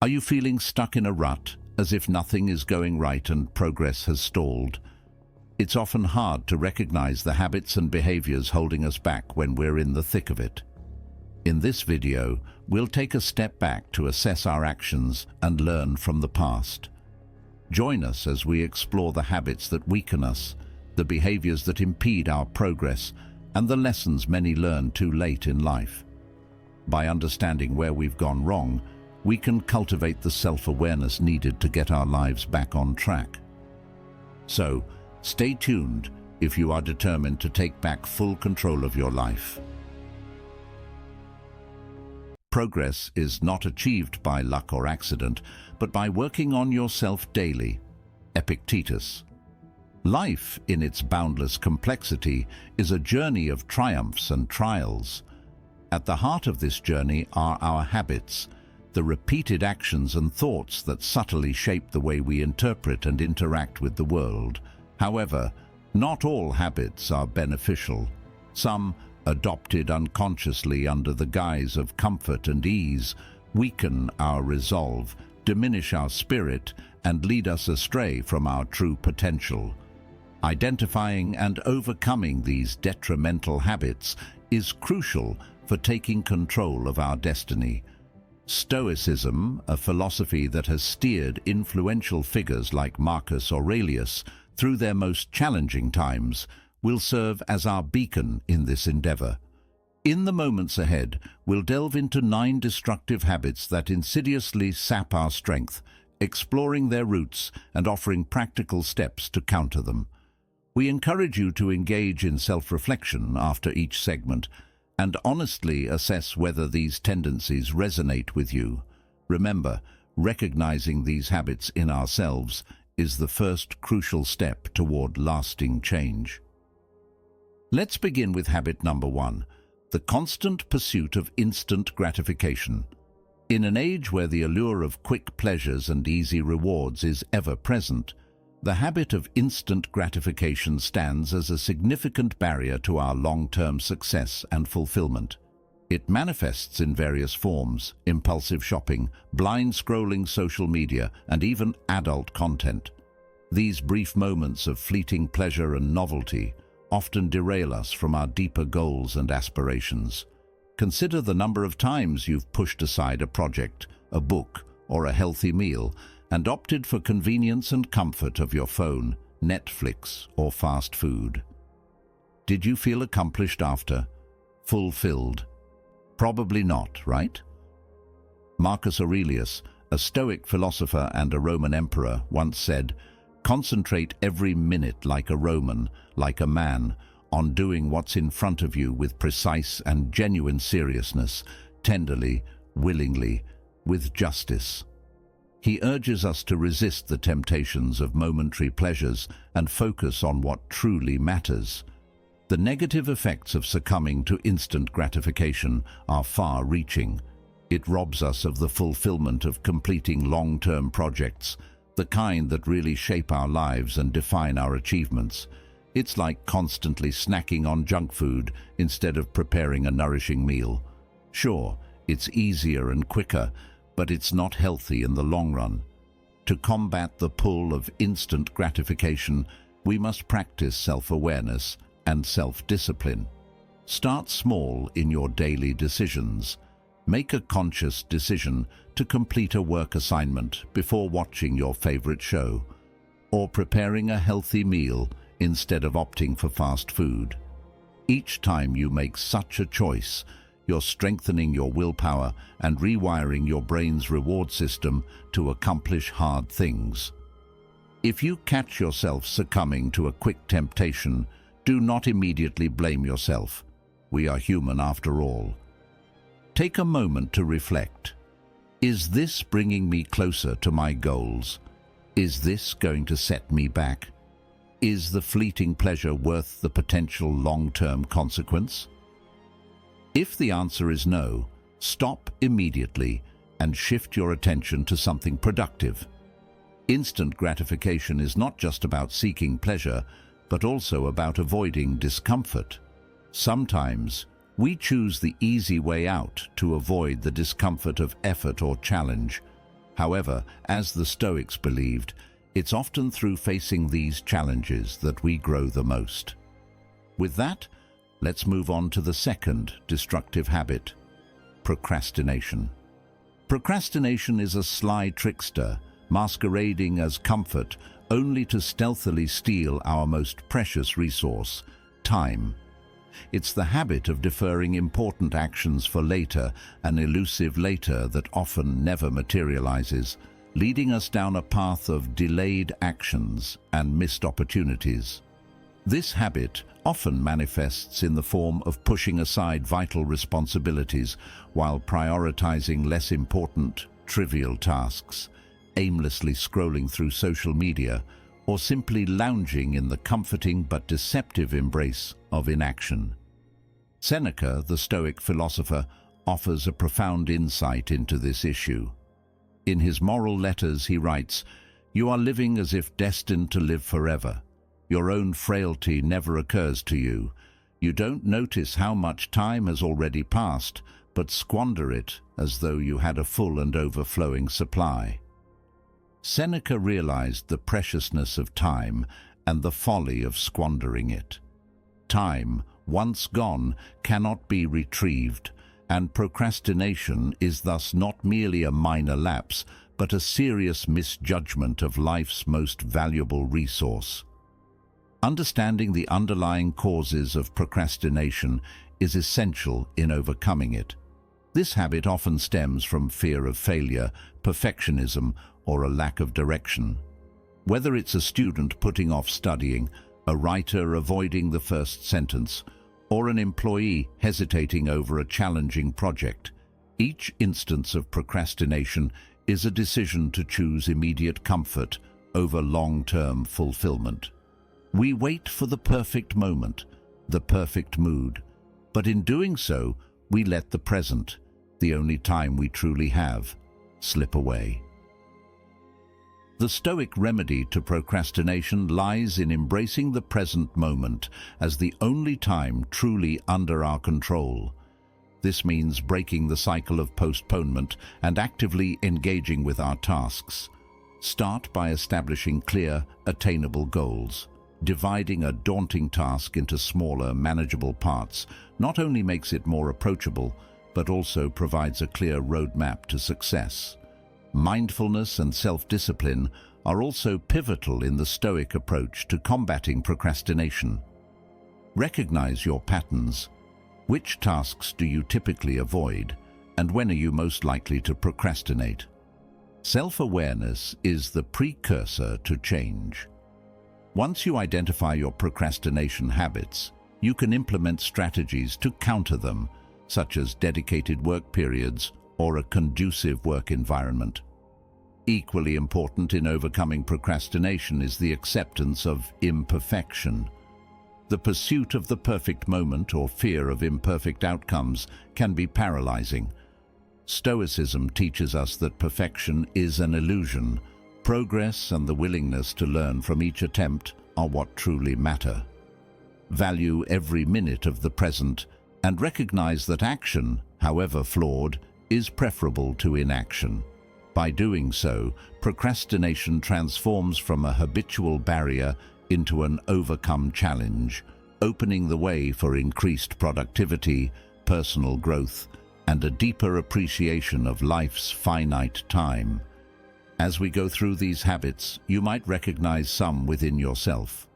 Are you feeling stuck in a rut, as if nothing is going right and progress has stalled? It's often hard to recognize the habits and behaviors holding us back when we're in the thick of it. In this video, we'll take a step back to assess our actions and learn from the past. Join us as we explore the habits that weaken us, the behaviors that impede our progress, and the lessons many learn too late in life. By understanding where we've gone wrong, we can cultivate the self-awareness needed to get our lives back on track. So, stay tuned if you are determined to take back full control of your life. Progress is not achieved by luck or accident, but by working on yourself daily. Epictetus. Life, in its boundless complexity, is a journey of triumphs and trials. At the heart of this journey are our habits, the repeated actions and thoughts that subtly shape the way we interpret and interact with the world. However, not all habits are beneficial. Some, adopted unconsciously under the guise of comfort and ease, weaken our resolve, diminish our spirit, and lead us astray from our true potential. Identifying and overcoming these detrimental habits is crucial for taking control of our destiny. Stoicism, a philosophy that has steered influential figures like Marcus Aurelius through their most challenging times, will serve as our beacon in this endeavor. In the moments ahead, we'll delve into 9 destructive habits that insidiously sap our strength, exploring their roots and offering practical steps to counter them. We encourage you to engage in self-reflection after each segment and honestly assess whether these tendencies resonate with you. Remember, recognizing these habits in ourselves is the first crucial step toward lasting change. Let's begin with habit number 1, the constant pursuit of instant gratification. In an age where the allure of quick pleasures and easy rewards is ever present, the habit of instant gratification stands as a significant barrier to our long-term success and fulfillment. It manifests in various forms: impulsive shopping, blind scrolling social media, and even adult content. These brief moments of fleeting pleasure and novelty often derail us from our deeper goals and aspirations. Consider the number of times you've pushed aside a project, a book, or a healthy meal, and opted for convenience and comfort of your phone, Netflix, or fast food. Did you feel accomplished after? Fulfilled? Probably not, right? Marcus Aurelius, a Stoic philosopher and a Roman emperor, once said, "Concentrate every minute like a Roman, like a man, on doing what's in front of you with precise and genuine seriousness, tenderly, willingly, with justice." He urges us to resist the temptations of momentary pleasures and focus on what truly matters. The negative effects of succumbing to instant gratification are far-reaching. It robs us of the fulfillment of completing long-term projects, the kind that really shape our lives and define our achievements. It's like constantly snacking on junk food instead of preparing a nourishing meal. Sure, it's easier and quicker, but it's not healthy in the long run. To combat the pull of instant gratification, we must practice self-awareness and self-discipline. Start small in your daily decisions. Make a conscious decision to complete a work assignment before watching your favorite show, or preparing a healthy meal instead of opting for fast food. Each time you make such a choice, you're strengthening your willpower and rewiring your brain's reward system to accomplish hard things. If you catch yourself succumbing to a quick temptation, do not immediately blame yourself. We are human after all. Take a moment to reflect. Is this bringing me closer to my goals? Is this going to set me back? Is the fleeting pleasure worth the potential long-term consequence? If the answer is no, stop immediately and shift your attention to something productive. Instant gratification is not just about seeking pleasure, but also about avoiding discomfort. Sometimes, we choose the easy way out to avoid the discomfort of effort or challenge. However, as the Stoics believed, it's often through facing these challenges that we grow the most. With that, let's move on to the second destructive habit: procrastination. Procrastination is a sly trickster, masquerading as comfort, only to stealthily steal our most precious resource, time. It's the habit of deferring important actions for later, an elusive later that often never materializes, leading us down a path of delayed actions and missed opportunities. This habit often manifests in the form of pushing aside vital responsibilities while prioritizing less important, trivial tasks, aimlessly scrolling through social media, or simply lounging in the comforting but deceptive embrace of inaction. Seneca, the Stoic philosopher, offers a profound insight into this issue. In his moral letters he writes, "You are living as if destined to live forever. Your own frailty never occurs to you. You don't notice how much time has already passed, but squander it as though you had a full and overflowing supply." Seneca realized the preciousness of time and the folly of squandering it. Time, once gone, cannot be retrieved, and procrastination is thus not merely a minor lapse, but a serious misjudgment of life's most valuable resource. Understanding the underlying causes of procrastination is essential in overcoming it. This habit often stems from fear of failure, perfectionism, or a lack of direction. Whether it's a student putting off studying, a writer avoiding the first sentence, or an employee hesitating over a challenging project, each instance of procrastination is a decision to choose immediate comfort over long-term fulfillment. We wait for the perfect moment, the perfect mood, but in doing so, we let the present, the only time we truly have, slip away. The Stoic remedy to procrastination lies in embracing the present moment as the only time truly under our control. This means breaking the cycle of postponement and actively engaging with our tasks. Start by establishing clear, attainable goals. Dividing a daunting task into smaller, manageable parts not only makes it more approachable, but also provides a clear roadmap to success. Mindfulness and self-discipline are also pivotal in the Stoic approach to combating procrastination. Recognize your patterns. Which tasks do you typically avoid, and when are you most likely to procrastinate? Self-awareness is the precursor to change. Once you identify your procrastination habits, you can implement strategies to counter them, such as dedicated work periods or a conducive work environment. Equally important in overcoming procrastination is the acceptance of imperfection. The pursuit of the perfect moment or fear of imperfect outcomes can be paralyzing. Stoicism teaches us that perfection is an illusion. Progress and the willingness to learn from each attempt are what truly matter. Value every minute of the present and recognize that action, however flawed, is preferable to inaction. By doing so, procrastination transforms from a habitual barrier into an overcome challenge, opening the way for increased productivity, personal growth, and a deeper appreciation of life's finite time. As we go through these habits, you might recognize some within yourself.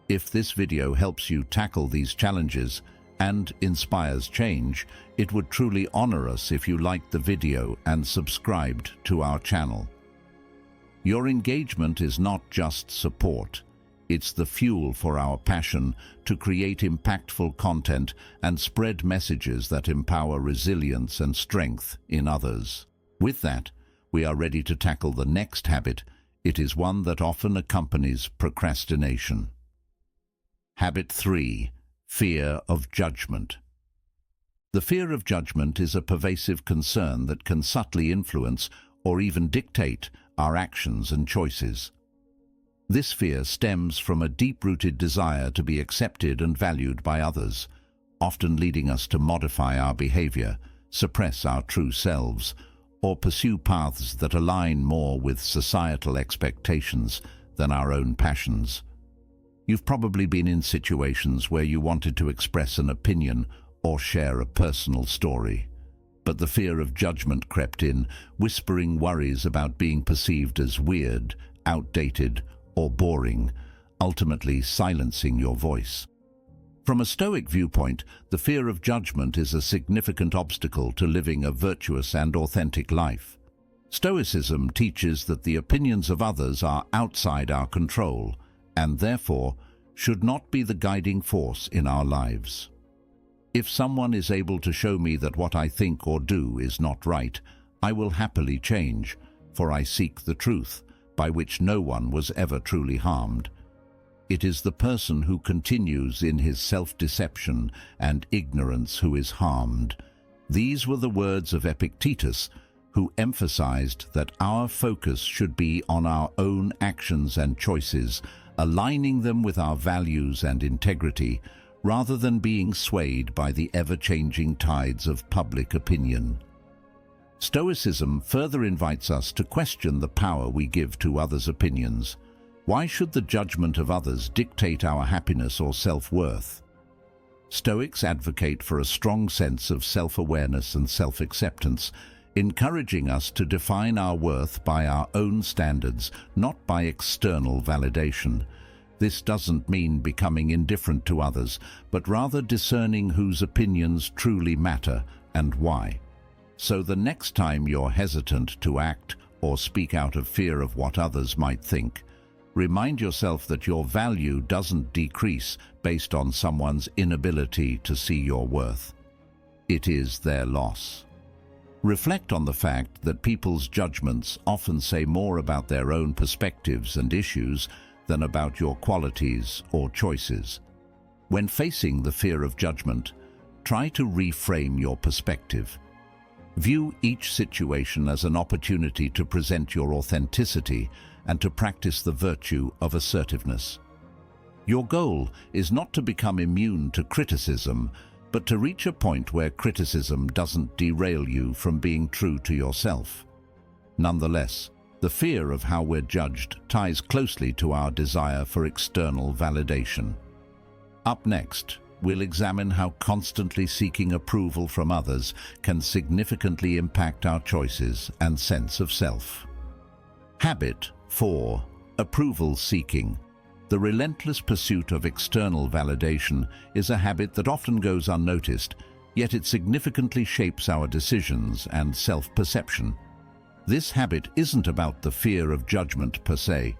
If this video helps you tackle these challenges and inspires change, it would truly honor us if you liked the video and subscribed to our channel. Your engagement is not just support. It's the fuel for our passion to create impactful content and spread messages that empower resilience and strength in others. With that, we are ready to tackle the next habit. It is one that often accompanies procrastination. Habit 3. Fear of judgment. The fear of judgment is a pervasive concern that can subtly influence or even dictate our actions and choices. This fear stems from a deep-rooted desire to be accepted and valued by others, often leading us to modify our behavior, suppress our true selves, or pursue paths that align more with societal expectations than our own passions. You've probably been in situations where you wanted to express an opinion or share a personal story, but the fear of judgment crept in, whispering worries about being perceived as weird, outdated, or boring, ultimately silencing your voice. From a Stoic viewpoint, the fear of judgment is a significant obstacle to living a virtuous and authentic life. Stoicism teaches that the opinions of others are outside our control and therefore should not be the guiding force in our lives. If someone is able to show me that what I think or do is not right, I will happily change, for I seek the truth, by which no one was ever truly harmed. It is the person who continues in his self-deception and ignorance who is harmed. These were the words of Epictetus, who emphasized that our focus should be on our own actions and choices, aligning them with our values and integrity, rather than being swayed by the ever-changing tides of public opinion. Stoicism further invites us to question the power we give to others' opinions. Why should the judgment of others dictate our happiness or self-worth? Stoics advocate for a strong sense of self-awareness and self-acceptance, encouraging us to define our worth by our own standards, not by external validation. This doesn't mean becoming indifferent to others, but rather discerning whose opinions truly matter and why. So the next time you're hesitant to act or speak out of fear of what others might think, remind yourself that your value doesn't decrease based on someone's inability to see your worth. It is their loss. Reflect on the fact that people's judgments often say more about their own perspectives and issues than about your qualities or choices. When facing the fear of judgment, try to reframe your perspective. View each situation as an opportunity to present your authenticity and to practice the virtue of assertiveness. Your goal is not to become immune to criticism, but to reach a point where criticism doesn't derail you from being true to yourself. Nonetheless, the fear of how we're judged ties closely to our desire for external validation. Up next, we'll examine how constantly seeking approval from others can significantly impact our choices and sense of self. Habit 4. Approval seeking. The relentless pursuit of external validation is a habit that often goes unnoticed, yet it significantly shapes our decisions and self-perception. This habit isn't about the fear of judgment per se,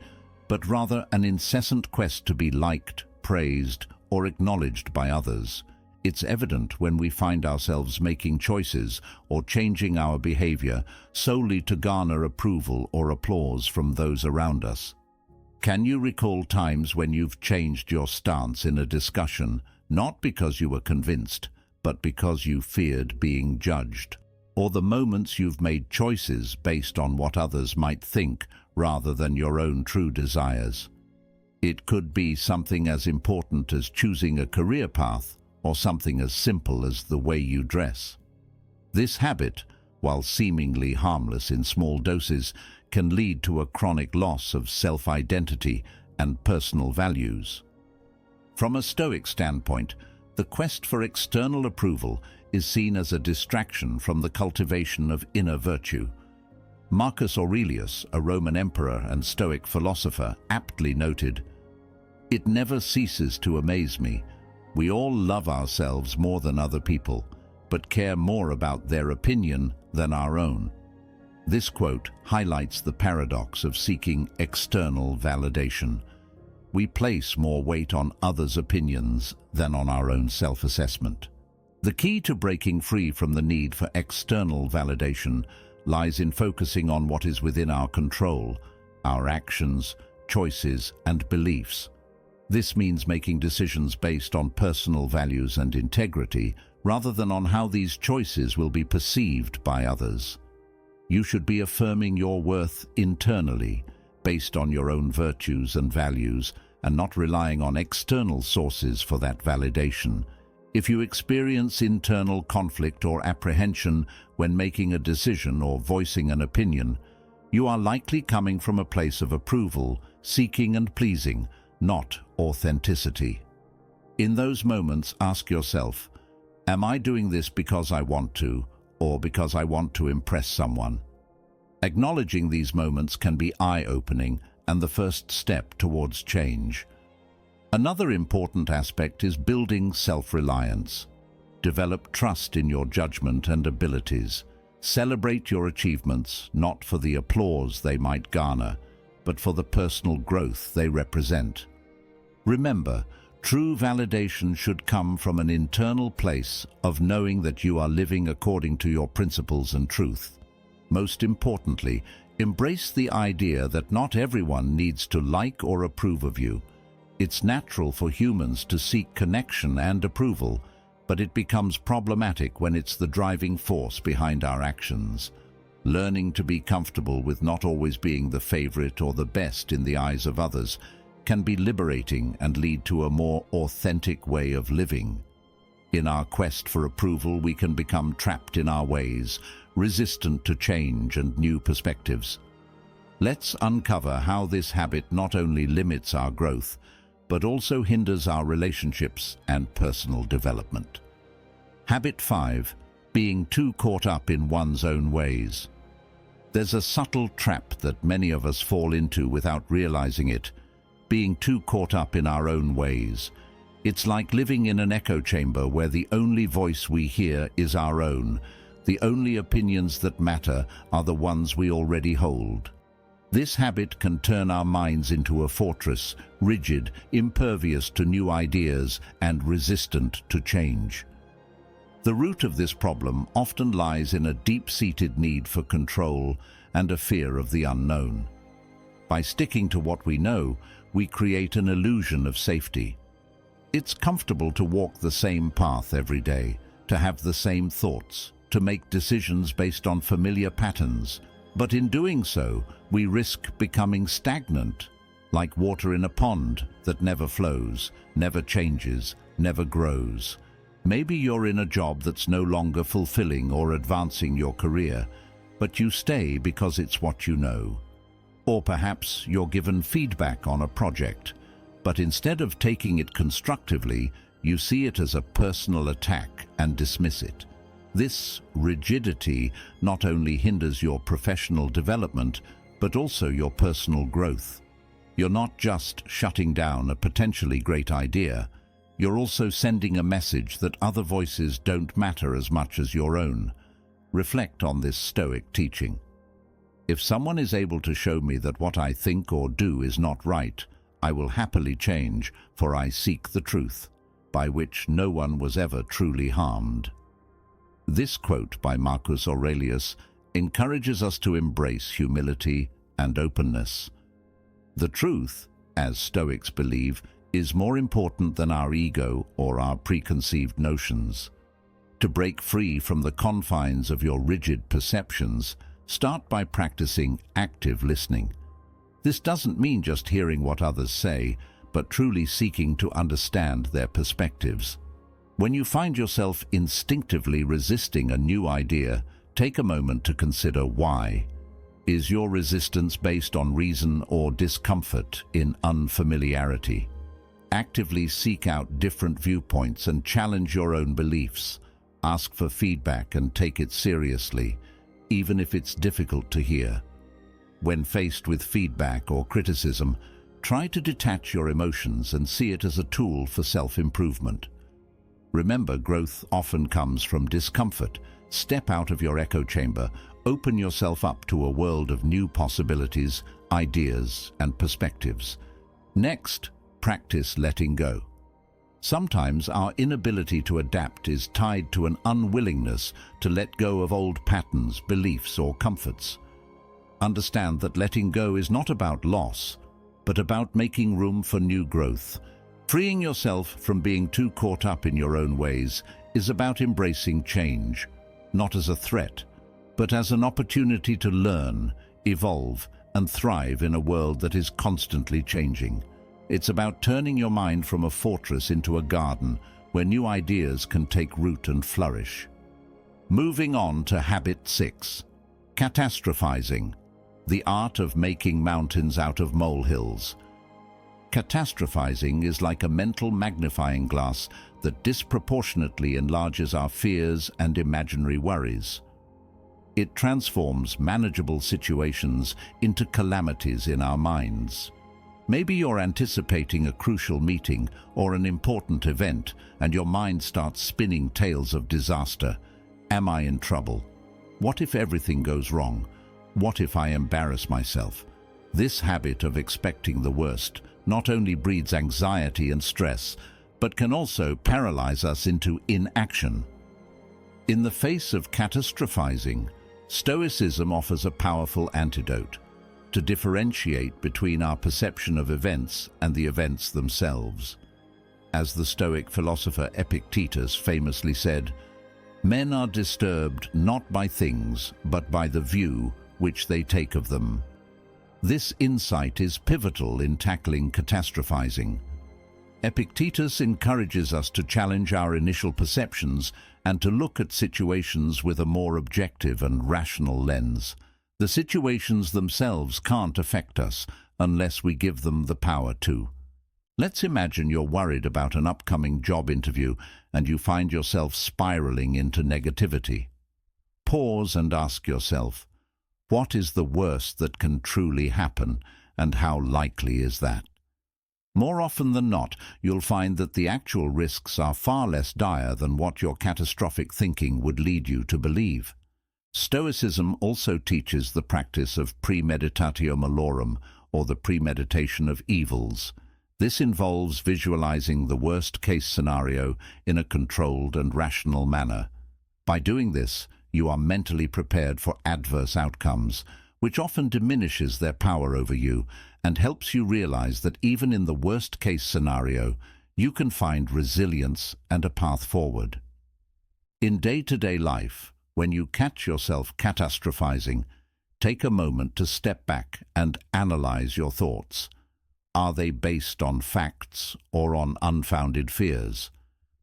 but rather an incessant quest to be liked, praised, or acknowledged by others. It's evident when we find ourselves making choices or changing our behavior solely to garner approval or applause from those around us. Can you recall times when you've changed your stance in a discussion, not because you were convinced, but because you feared being judged? Or the moments you've made choices based on what others might think rather than your own true desires? It could be something as important as choosing a career path, or something as simple as the way you dress. This habit, while seemingly harmless in small doses, can lead to a chronic loss of self-identity and personal values. From a Stoic standpoint, the quest for external approval is seen as a distraction from the cultivation of inner virtue. Marcus Aurelius, a Roman emperor and Stoic philosopher, aptly noted, "It never ceases to amaze me. We all love ourselves more than other people, but care more about their opinion than our own." This quote highlights the paradox of seeking external validation. We place more weight on others' opinions than on our own self-assessment. The key to breaking free from the need for external validation lies in focusing on what is within our control, our actions, choices, and beliefs. This means making decisions based on personal values and integrity, rather than on how these choices will be perceived by others. You should be affirming your worth internally, based on your own virtues and values, and not relying on external sources for that validation. If you experience internal conflict or apprehension when making a decision or voicing an opinion, you are likely coming from a place of approval, seeking and pleasing, not authenticity. In those moments, ask yourself, am I doing this because I want to, or because I want to impress someone? Acknowledging these moments can be eye-opening and the first step towards change. Another important aspect is building self-reliance. Develop trust in your judgment and abilities. Celebrate your achievements, not for the applause they might garner, but for the personal growth they represent. Remember, true validation should come from an internal place of knowing that you are living according to your principles and truth. Most importantly, embrace the idea that not everyone needs to like or approve of you. It's natural for humans to seek connection and approval, but it becomes problematic when it's the driving force behind our actions. Learning to be comfortable with not always being the favorite or the best in the eyes of others can be liberating and lead to a more authentic way of living. In our quest for approval, we can become trapped in our ways, resistant to change and new perspectives. Let's uncover how this habit not only limits our growth, but also hinders our relationships and personal development. Habit 5. Being too caught up in one's own ways. There's a subtle trap that many of us fall into without realizing it, being too caught up in our own ways. It's like living in an echo chamber where the only voice we hear is our own. The only opinions that matter are the ones we already hold. This habit can turn our minds into a fortress, rigid, impervious to new ideas, and resistant to change. The root of this problem often lies in a deep-seated need for control and a fear of the unknown. By sticking to what we know, we create an illusion of safety. It's comfortable to walk the same path every day, to have the same thoughts, to make decisions based on familiar patterns. But in doing so, we risk becoming stagnant, like water in a pond that never flows, never changes, never grows. Maybe you're in a job that's no longer fulfilling or advancing your career, but you stay because it's what you know. Or perhaps you're given feedback on a project, but instead of taking it constructively, you see it as a personal attack and dismiss it. This rigidity not only hinders your professional development, but also your personal growth. You're not just shutting down a potentially great idea, you're also sending a message that other voices don't matter as much as your own. Reflect on this Stoic teaching. If someone is able to show me that what I think or do is not right, I will happily change, for I seek the truth, by which no one was ever truly harmed. This quote by Marcus Aurelius encourages us to embrace humility and openness. The truth, as Stoics believe, is more important than our ego or our preconceived notions. To break free from the confines of your rigid perceptions, start by practicing active listening. This doesn't mean just hearing what others say, but truly seeking to understand their perspectives. When you find yourself instinctively resisting a new idea, take a moment to consider why. Is your resistance based on reason or discomfort in unfamiliarity? Actively seek out different viewpoints and challenge your own beliefs. Ask for feedback and take it seriously, even if it's difficult to hear. When faced with feedback or criticism, try to detach your emotions and see it as a tool for self-improvement. Remember, growth often comes from discomfort. Step out of your echo chamber, open yourself up to a world of new possibilities, ideas, and perspectives. Next, practice letting go. Sometimes our inability to adapt is tied to an unwillingness to let go of old patterns, beliefs, or comforts. Understand that letting go is not about loss, but about making room for new growth. Freeing yourself from being too caught up in your own ways is about embracing change, not as a threat, but as an opportunity to learn, evolve, and thrive in a world that is constantly changing. It's about turning your mind from a fortress into a garden where new ideas can take root and flourish. Moving on to habit 6, catastrophizing, the art of making mountains out of molehills. Catastrophizing is like a mental magnifying glass that disproportionately enlarges our fears and imaginary worries. It transforms manageable situations into calamities in our minds. Maybe you're anticipating a crucial meeting or an important event, and your mind starts spinning tales of disaster. Am I in trouble? What if everything goes wrong? What if I embarrass myself? This habit of expecting the worst not only breeds anxiety and stress, but can also paralyze us into inaction. In the face of catastrophizing, Stoicism offers a powerful antidote to differentiate between our perception of events and the events themselves. As the Stoic philosopher Epictetus famously said, "Men are disturbed not by things, but by the view which they take of them." This insight is pivotal in tackling catastrophizing. Epictetus encourages us to challenge our initial perceptions and to look at situations with a more objective and rational lens. The situations themselves can't affect us unless we give them the power to. Let's imagine you're worried about an upcoming job interview and you find yourself spiraling into negativity. Pause and ask yourself, what is the worst that can truly happen, and how likely is that? More often than not, you'll find that the actual risks are far less dire than what your catastrophic thinking would lead you to believe. Stoicism also teaches the practice of premeditatio malorum, or the premeditation of evils. This involves visualizing the worst-case scenario in a controlled and rational manner. By doing this, you are mentally prepared for adverse outcomes, which often diminishes their power over you and helps you realize that even in the worst-case scenario, you can find resilience and a path forward. In day-to-day life, when you catch yourself catastrophizing, take a moment to step back and analyze your thoughts. Are they based on facts or on unfounded fears?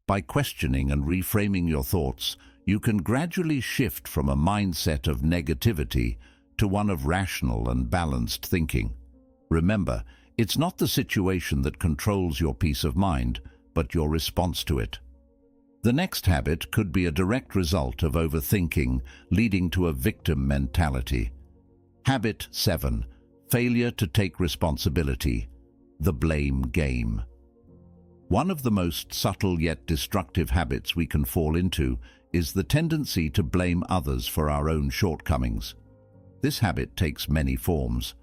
By questioning and reframing your thoughts, you can gradually shift from a mindset of negativity to one of rational and balanced thinking. Remember, it's not the situation that controls your peace of mind, but your response to it. The next habit could be a direct result of overthinking, leading to a victim mentality. Habit 7. Failure to take responsibility. The blame game. One of the most subtle yet destructive habits we can fall into is the tendency to blame others for our own shortcomings. This habit takes many forms: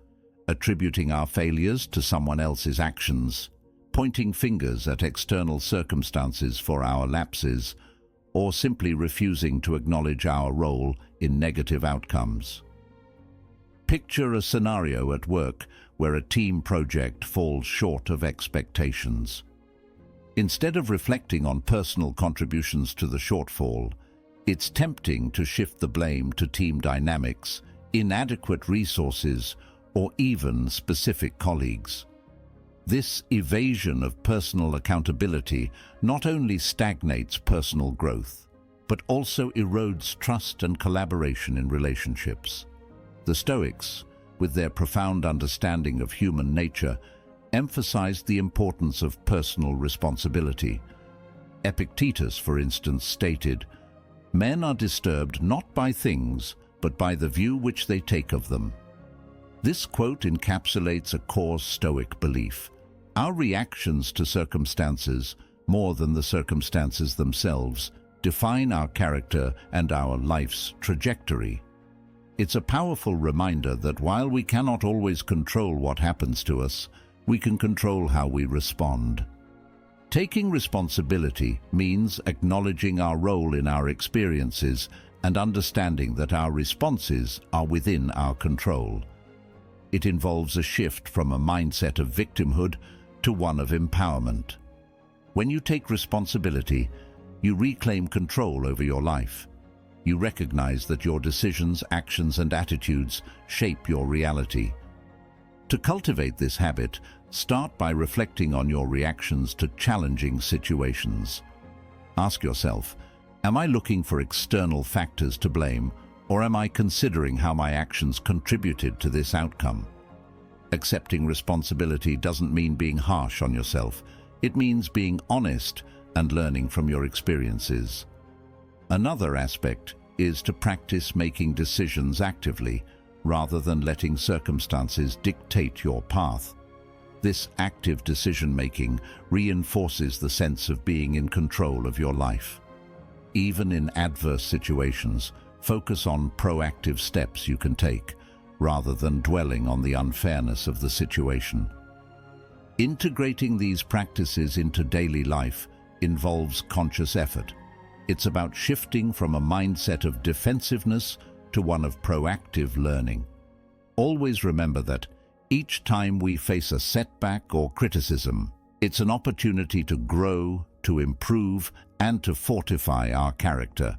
attributing our failures to someone else's actions, pointing fingers at external circumstances for our lapses, or simply refusing to acknowledge our role in negative outcomes. Picture a scenario at work where a team project falls short of expectations. Instead of reflecting on personal contributions to the shortfall, it's tempting to shift the blame to team dynamics, inadequate resources, or even specific colleagues. This evasion of personal accountability not only stagnates personal growth, but also erodes trust and collaboration in relationships. The Stoics, with their profound understanding of human nature, emphasized the importance of personal responsibility. Epictetus, for instance, stated, "Men are disturbed not by things, but by the view which they take of them." This quote encapsulates a core Stoic belief. Our reactions to circumstances, more than the circumstances themselves, define our character and our life's trajectory. It's a powerful reminder that while we cannot always control what happens to us, we can control how we respond. Taking responsibility means acknowledging our role in our experiences and understanding that our responses are within our control. It involves a shift from a mindset of victimhood to one of empowerment. When you take responsibility, you reclaim control over your life. You recognize that your decisions, actions, and attitudes shape your reality. To cultivate this habit, start by reflecting on your reactions to challenging situations. Ask yourself, am I looking for external factors to blame, or am I considering how my actions contributed to this outcome? Accepting responsibility doesn't mean being harsh on yourself. It means being honest and learning from your experiences. Another aspect is to practice making decisions actively, rather than letting circumstances dictate your path. This active decision-making reinforces the sense of being in control of your life. Even in adverse situations, focus on proactive steps you can take, rather than dwelling on the unfairness of the situation. Integrating these practices into daily life involves conscious effort. It's about shifting from a mindset of defensiveness to one of proactive learning. Always remember that each time we face a setback or criticism, it's an opportunity to grow, to improve, and to fortify our character.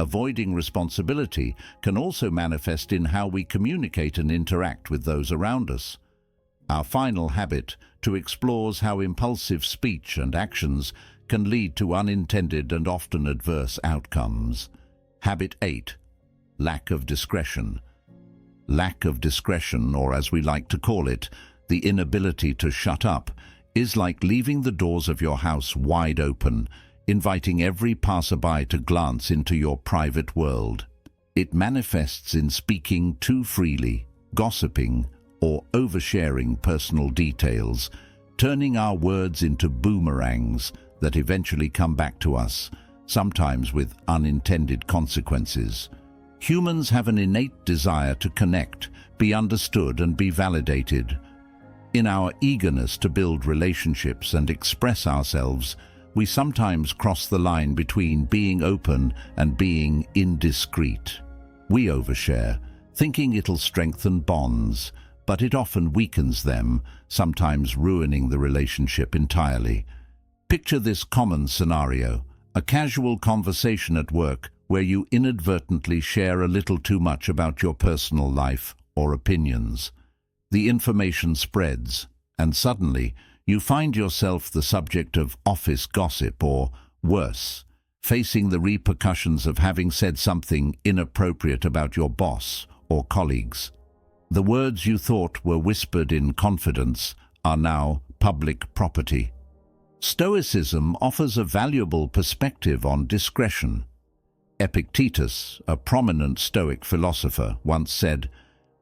Avoiding responsibility can also manifest in how we communicate and interact with those around us. Our final habit explores how impulsive speech and actions can lead to unintended and often adverse outcomes. Habit 8. Lack of discretion. Lack of discretion, or as we like to call it, the inability to shut up, is like leaving the doors of your house wide open, inviting every passerby to glance into your private world. It manifests in speaking too freely, gossiping, or oversharing personal details, turning our words into boomerangs that eventually come back to us, sometimes with unintended consequences. Humans have an innate desire to connect, be understood, and be validated. In our eagerness to build relationships and express ourselves, we sometimes cross the line between being open and being indiscreet. We overshare, thinking it'll strengthen bonds, but it often weakens them, sometimes ruining the relationship entirely. Picture this common scenario: a casual conversation at work where you inadvertently share a little too much about your personal life or opinions. The information spreads, and suddenly you find yourself the subject of office gossip, or worse, facing the repercussions of having said something inappropriate about your boss or colleagues. The words you thought were whispered in confidence are now public property. Stoicism offers a valuable perspective on discretion. Epictetus, a prominent Stoic philosopher, once said,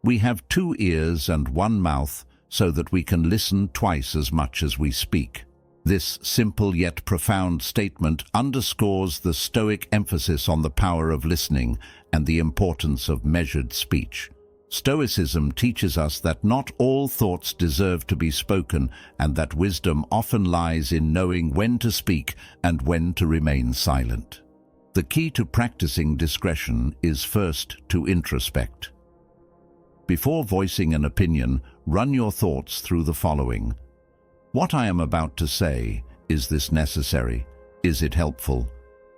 "We have 2 ears and 1 mouth so that we can listen twice as much as we speak." This simple yet profound statement underscores the Stoic emphasis on the power of listening and the importance of measured speech. Stoicism teaches us that not all thoughts deserve to be spoken, and that wisdom often lies in knowing when to speak and when to remain silent. The key to practicing discretion is first to introspect. Before voicing an opinion, run your thoughts through the following. What I am about to say, is this necessary? Is it helpful?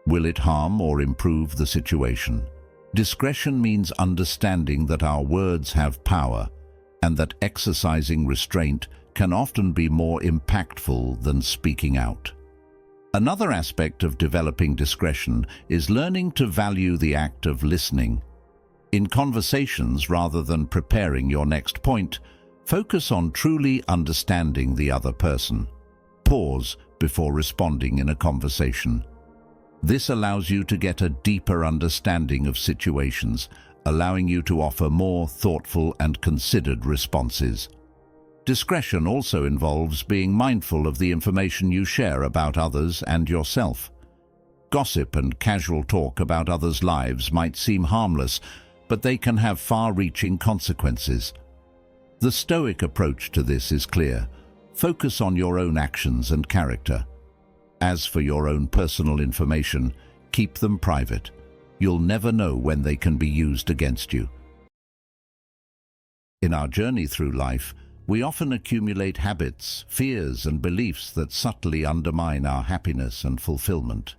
Will it harm or improve the situation? Discretion means understanding that our words have power, and that exercising restraint can often be more impactful than speaking out. Another aspect of developing discretion is learning to value the act of listening. In conversations, rather than preparing your next point, focus on truly understanding the other person. Pause before responding in a conversation. This allows you to get a deeper understanding of situations, allowing you to offer more thoughtful and considered responses. Discretion also involves being mindful of the information you share about others and yourself. Gossip and casual talk about others' lives might seem harmless, but they can have far-reaching consequences. The Stoic approach to this is clear. Focus on your own actions and character. As for your own personal information, keep them private. You'll never know when they can be used against you. In our journey through life, we often accumulate habits, fears, and beliefs that subtly undermine our happiness and fulfillment.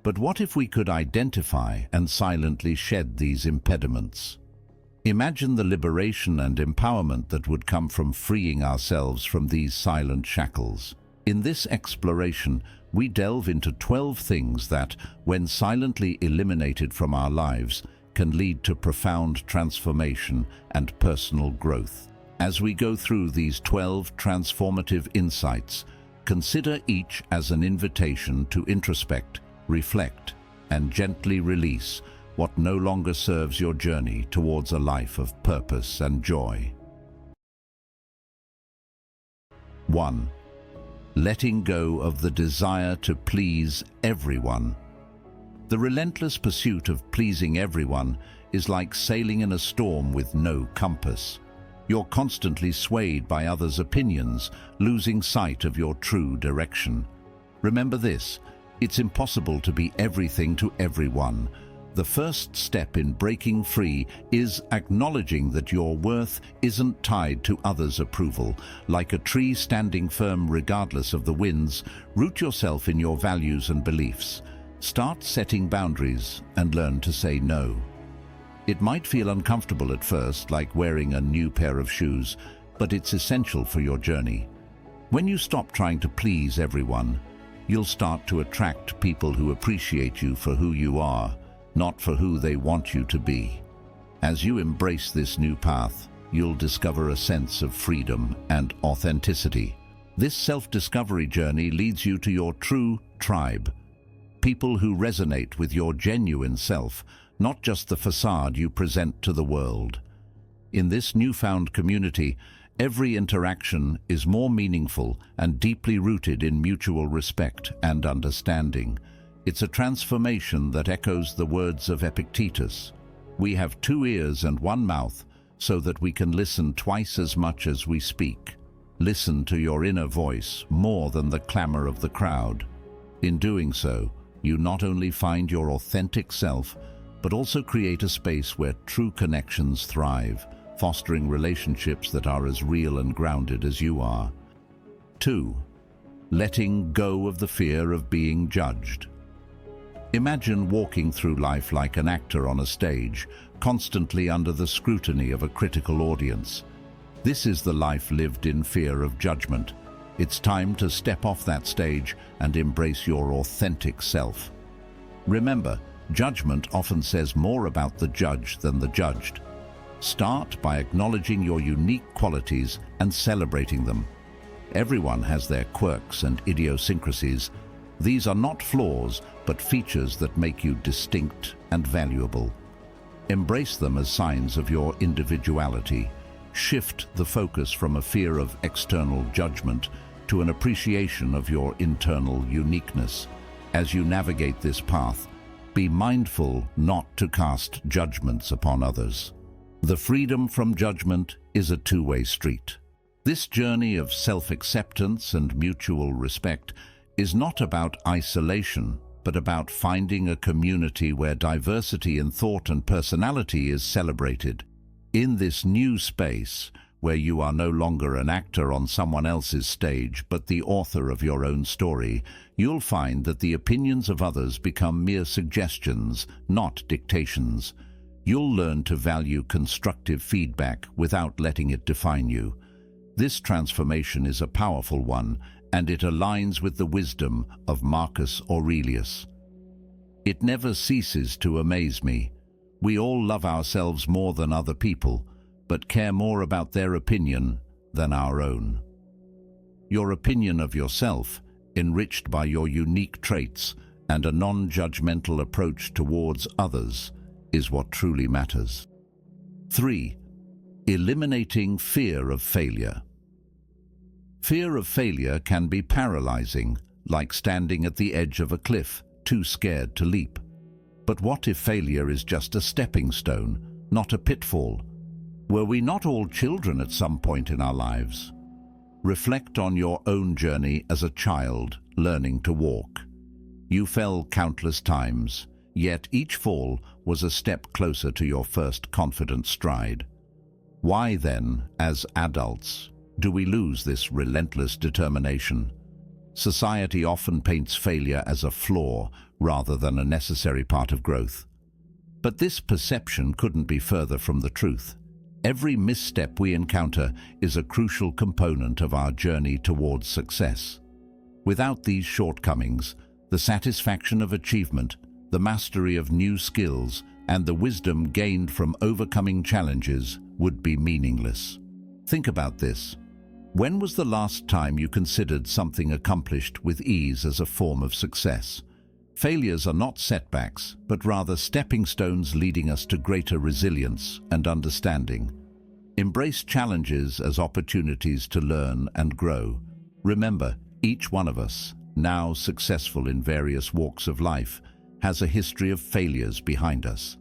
But what if we could identify and silently shed these impediments? Imagine the liberation and empowerment that would come from freeing ourselves from these silent shackles. In this exploration, we delve into 12 things that, when silently eliminated from our lives, can lead to profound transformation and personal growth. As we go through these 12 transformative insights, consider each as an invitation to introspect, reflect, and gently release what no longer serves your journey towards a life of purpose and joy. 1. Letting go of the desire to please everyone. The relentless pursuit of pleasing everyone is like sailing in a storm with no compass. You're constantly swayed by others' opinions, losing sight of your true direction. Remember this: it's impossible to be everything to everyone. The first step in breaking free is acknowledging that your worth isn't tied to others' approval. Like a tree standing firm regardless of the winds, root yourself in your values and beliefs. Start setting boundaries and learn to say no. It might feel uncomfortable at first, like wearing a new pair of shoes, but it's essential for your journey. When you stop trying to please everyone, you'll start to attract people who appreciate you for who you are, not for who they want you to be. As you embrace this new path, you'll discover a sense of freedom and authenticity. This self-discovery journey leads you to your true tribe, people who resonate with your genuine self, not just the facade you present to the world. In this newfound community, every interaction is more meaningful and deeply rooted in mutual respect and understanding. It's a transformation that echoes the words of Epictetus: "We have 2 ears and 1 mouth, so that we can listen twice as much as we speak." Listen to your inner voice more than the clamor of the crowd. In doing so, you not only find your authentic self, but also create a space where true connections thrive, fostering relationships that are as real and grounded as you are. 2. Letting go of the fear of being judged. Imagine walking through life like an actor on a stage, constantly under the scrutiny of a critical audience. This is the life lived in fear of judgment. It's time to step off that stage and embrace your authentic self. Remember, judgment often says more about the judge than the judged. Start by acknowledging your unique qualities and celebrating them. Everyone has their quirks and idiosyncrasies. These are not flaws, but features that make you distinct and valuable. Embrace them as signs of your individuality. Shift the focus from a fear of external judgment to an appreciation of your internal uniqueness. As you navigate this path, be mindful not to cast judgments upon others. The freedom from judgment is a two-way street. This journey of self-acceptance and mutual respect is not about isolation, but about finding a community where diversity in thought and personality is celebrated. In this new space, where you are no longer an actor on someone else's stage, but the author of your own story, you'll find that the opinions of others become mere suggestions, not dictations. You'll learn to value constructive feedback without letting it define you. This transformation is a powerful one, and it aligns with the wisdom of Marcus Aurelius. It never ceases to amaze me. We all love ourselves more than other people, but care more about their opinion than our own. Your opinion of yourself, enriched by your unique traits and a non-judgmental approach towards others, is what truly matters. 3. Eliminating fear of failure. Fear of failure can be paralyzing, like standing at the edge of a cliff, too scared to leap. But what if failure is just a stepping stone, not a pitfall? Were we not all children at some point in our lives? Reflect on your own journey as a child learning to walk. You fell countless times, yet each fall was a step closer to your first confident stride. Why then, as adults, do we lose this relentless determination? Society often paints failure as a flaw rather than a necessary part of growth. But this perception couldn't be further from the truth. Every misstep we encounter is a crucial component of our journey towards success. Without these shortcomings, the satisfaction of achievement, the mastery of new skills, and the wisdom gained from overcoming challenges would be meaningless. Think about this. When was the last time you considered something accomplished with ease as a form of success? Failures are not setbacks, but rather stepping stones leading us to greater resilience and understanding. Embrace challenges as opportunities to learn and grow. Remember, each one of us, now successful in various walks of life, has a history of failures behind us.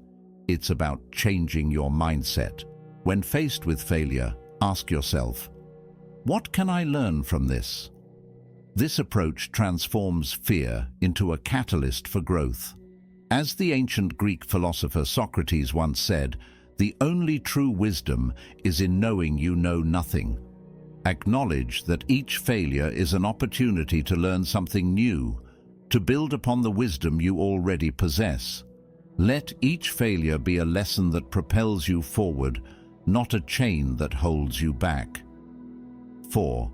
It's about changing your mindset. When faced with failure, ask yourself, what can I learn from this? This approach transforms fear into a catalyst for growth. As the ancient Greek philosopher Socrates once said, the only true wisdom is in knowing you know nothing. Acknowledge that each failure is an opportunity to learn something new, to build upon the wisdom you already possess. Let each failure be a lesson that propels you forward, not a chain that holds you back. 4.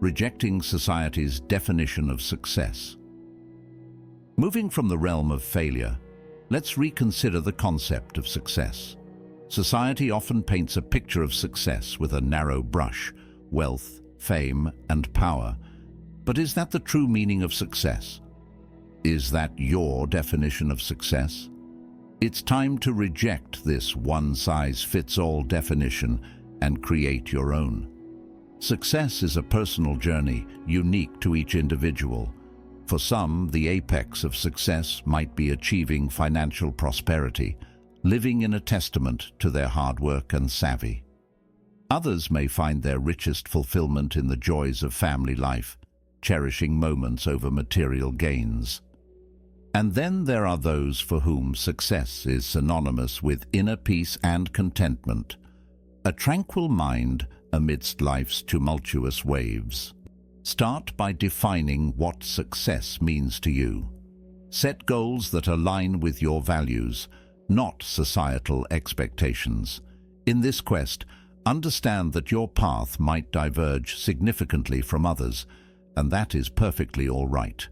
Rejecting society's definition of success. Moving from the realm of failure, let's reconsider the concept of success. Society often paints a picture of success with a narrow brush: wealth, fame, and power. But is that the true meaning of success? Is that your definition of success? It's time to reject this one-size-fits-all definition and create your own. Success is a personal journey, unique to each individual. For some, the apex of success might be achieving financial prosperity, living in a testament to their hard work and savvy. Others may find their richest fulfillment in the joys of family life, cherishing moments over material gains. And then there are those for whom success is synonymous with inner peace and contentment, a tranquil mind amidst life's tumultuous waves. Start by defining what success means to you. Set goals that align with your values, not societal expectations. In this quest, understand that your path might diverge significantly from others, and that is perfectly all right.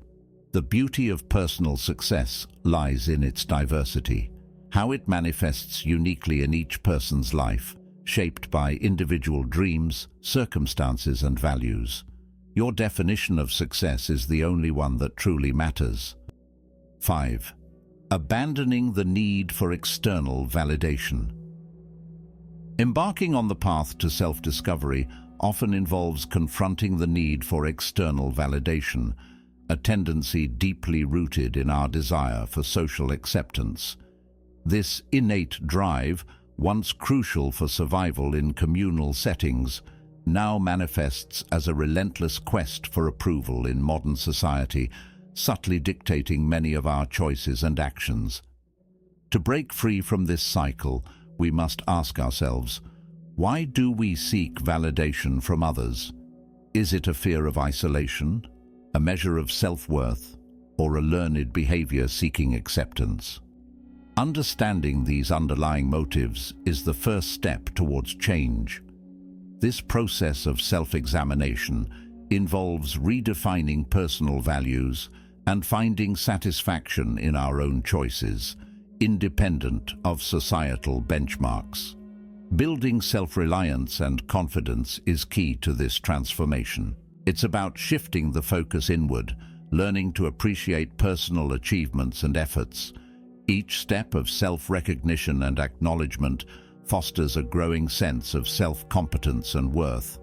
The beauty of personal success lies in its diversity, how it manifests uniquely in each person's life, shaped by individual dreams, circumstances, and values. Your definition of success is the only one that truly matters. 5. Abandoning the need for external validation. Embarking on the path to self-discovery often involves confronting the need for external validation, a tendency deeply rooted in our desire for social acceptance. This innate drive, once crucial for survival in communal settings, now manifests as a relentless quest for approval in modern society, subtly dictating many of our choices and actions. To break free from this cycle, we must ask ourselves, why do we seek validation from others? Is it a fear of isolation, a measure of self-worth, or a learned behavior seeking acceptance? Understanding these underlying motives is the first step towards change. This process of self-examination involves redefining personal values and finding satisfaction in our own choices, independent of societal benchmarks. Building self-reliance and confidence is key to this transformation. It's about shifting the focus inward, learning to appreciate personal achievements and efforts. Each step of self-recognition and acknowledgement fosters a growing sense of self-competence and worth.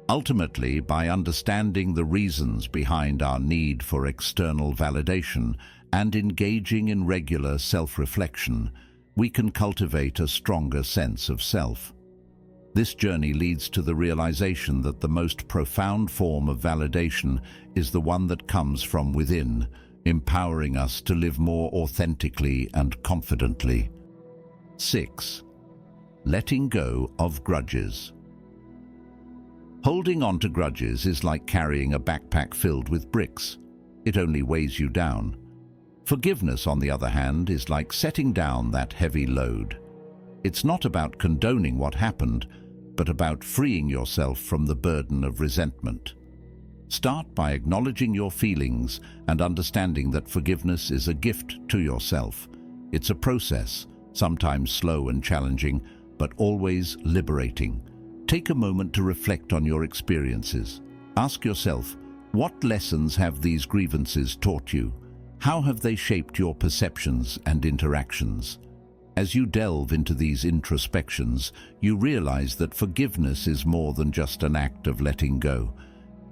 Ultimately, by understanding the reasons behind our need for external validation and engaging in regular self-reflection, we can cultivate a stronger sense of self. This journey leads to the realization that the most profound form of validation is the one that comes from within, empowering us to live more authentically and confidently. 6. Letting go of grudges. Holding on to grudges is like carrying a backpack filled with bricks. It only weighs you down. Forgiveness, on the other hand, is like setting down that heavy load. It's not about condoning what happened, but about freeing yourself from the burden of resentment. Start by acknowledging your feelings and understanding that forgiveness is a gift to yourself. It's a process, sometimes slow and challenging, but always liberating. Take a moment to reflect on your experiences. Ask yourself, what lessons have these grievances taught you? How have they shaped your perceptions and interactions? As you delve into these introspections, you realize that forgiveness is more than just an act of letting go.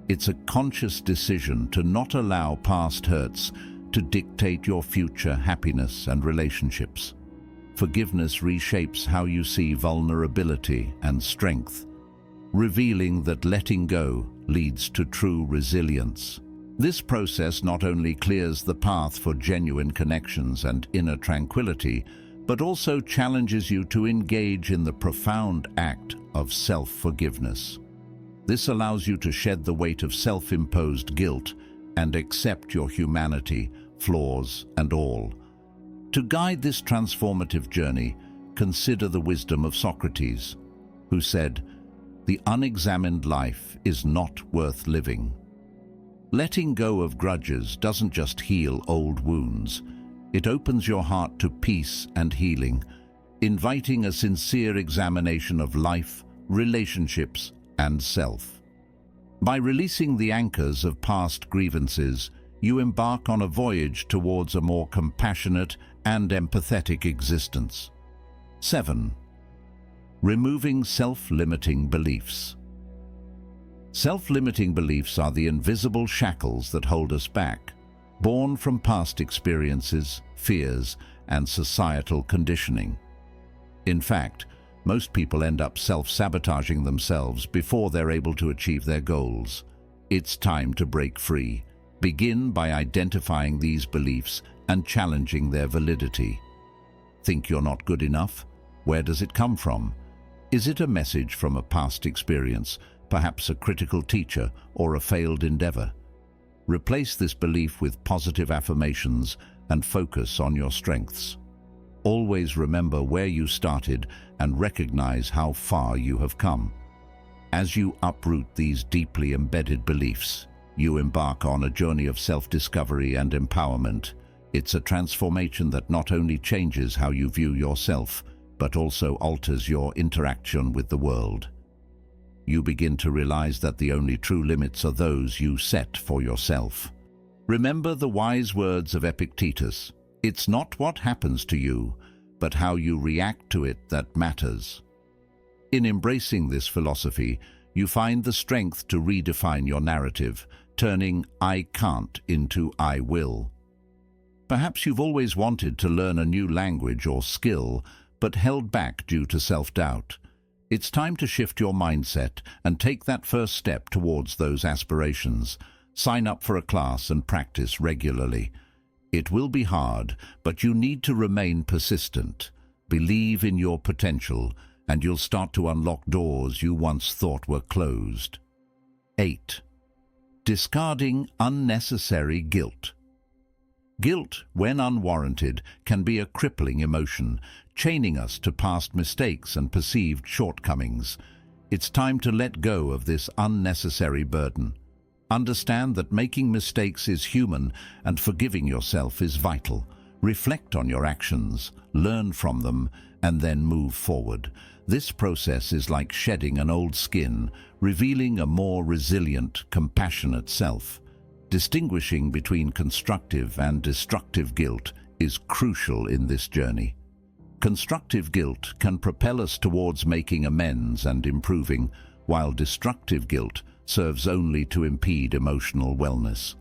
It's a conscious decision to not allow past hurts to dictate your future happiness and relationships. Forgiveness reshapes how you see vulnerability and strength, revealing that letting go leads to true resilience. This process not only clears the path for genuine connections and inner tranquility, but also challenges you to engage in the profound act of self-forgiveness. This allows you to shed the weight of self-imposed guilt and accept your humanity, flaws and all. To guide this transformative journey, consider the wisdom of Socrates, who said, "The unexamined life is not worth living." Letting go of grudges doesn't just heal old wounds. It opens your heart to peace and healing, inviting a sincere examination of life, relationships, and self. By releasing the anchors of past grievances, you embark on a voyage towards a more compassionate and empathetic existence. 7. Removing self-limiting beliefs. Self-limiting beliefs are the invisible shackles that hold us back, born from past experiences, fears, and societal conditioning. In fact, most people end up self-sabotaging themselves before they're able to achieve their goals. It's time to break free. Begin by identifying these beliefs and challenging their validity. Think you're not good enough? Where does it come from? Is it a message from a past experience, perhaps a critical teacher or a failed endeavor? Replace this belief with positive affirmations and focus on your strengths. Always remember where you started and recognize how far you have come. As you uproot these deeply embedded beliefs, you embark on a journey of self-discovery and empowerment. It's a transformation that not only changes how you view yourself, but also alters your interaction with the world. You begin to realize that the only true limits are those you set for yourself. Remember the wise words of Epictetus: "It's not what happens to you, but how you react to it that matters." In embracing this philosophy, you find the strength to redefine your narrative, turning "I can't" into "I will." Perhaps you've always wanted to learn a new language or skill, but held back due to self-doubt. It's time to shift your mindset and take that first step towards those aspirations. Sign up for a class and practice regularly. It will be hard, but you need to remain persistent. Believe in your potential, and you'll start to unlock doors you once thought were closed. 8. Discarding unnecessary guilt. Guilt, when unwarranted, can be a crippling emotion, chaining us to past mistakes and perceived shortcomings. It's time to let go of this unnecessary burden. Understand that making mistakes is human and forgiving yourself is vital. Reflect on your actions, learn from them, and then move forward. This process is like shedding an old skin, revealing a more resilient, compassionate self. Distinguishing between constructive and destructive guilt is crucial in this journey. Constructive guilt can propel us towards making amends and improving, while destructive guilt serves only to impede emotional wellness.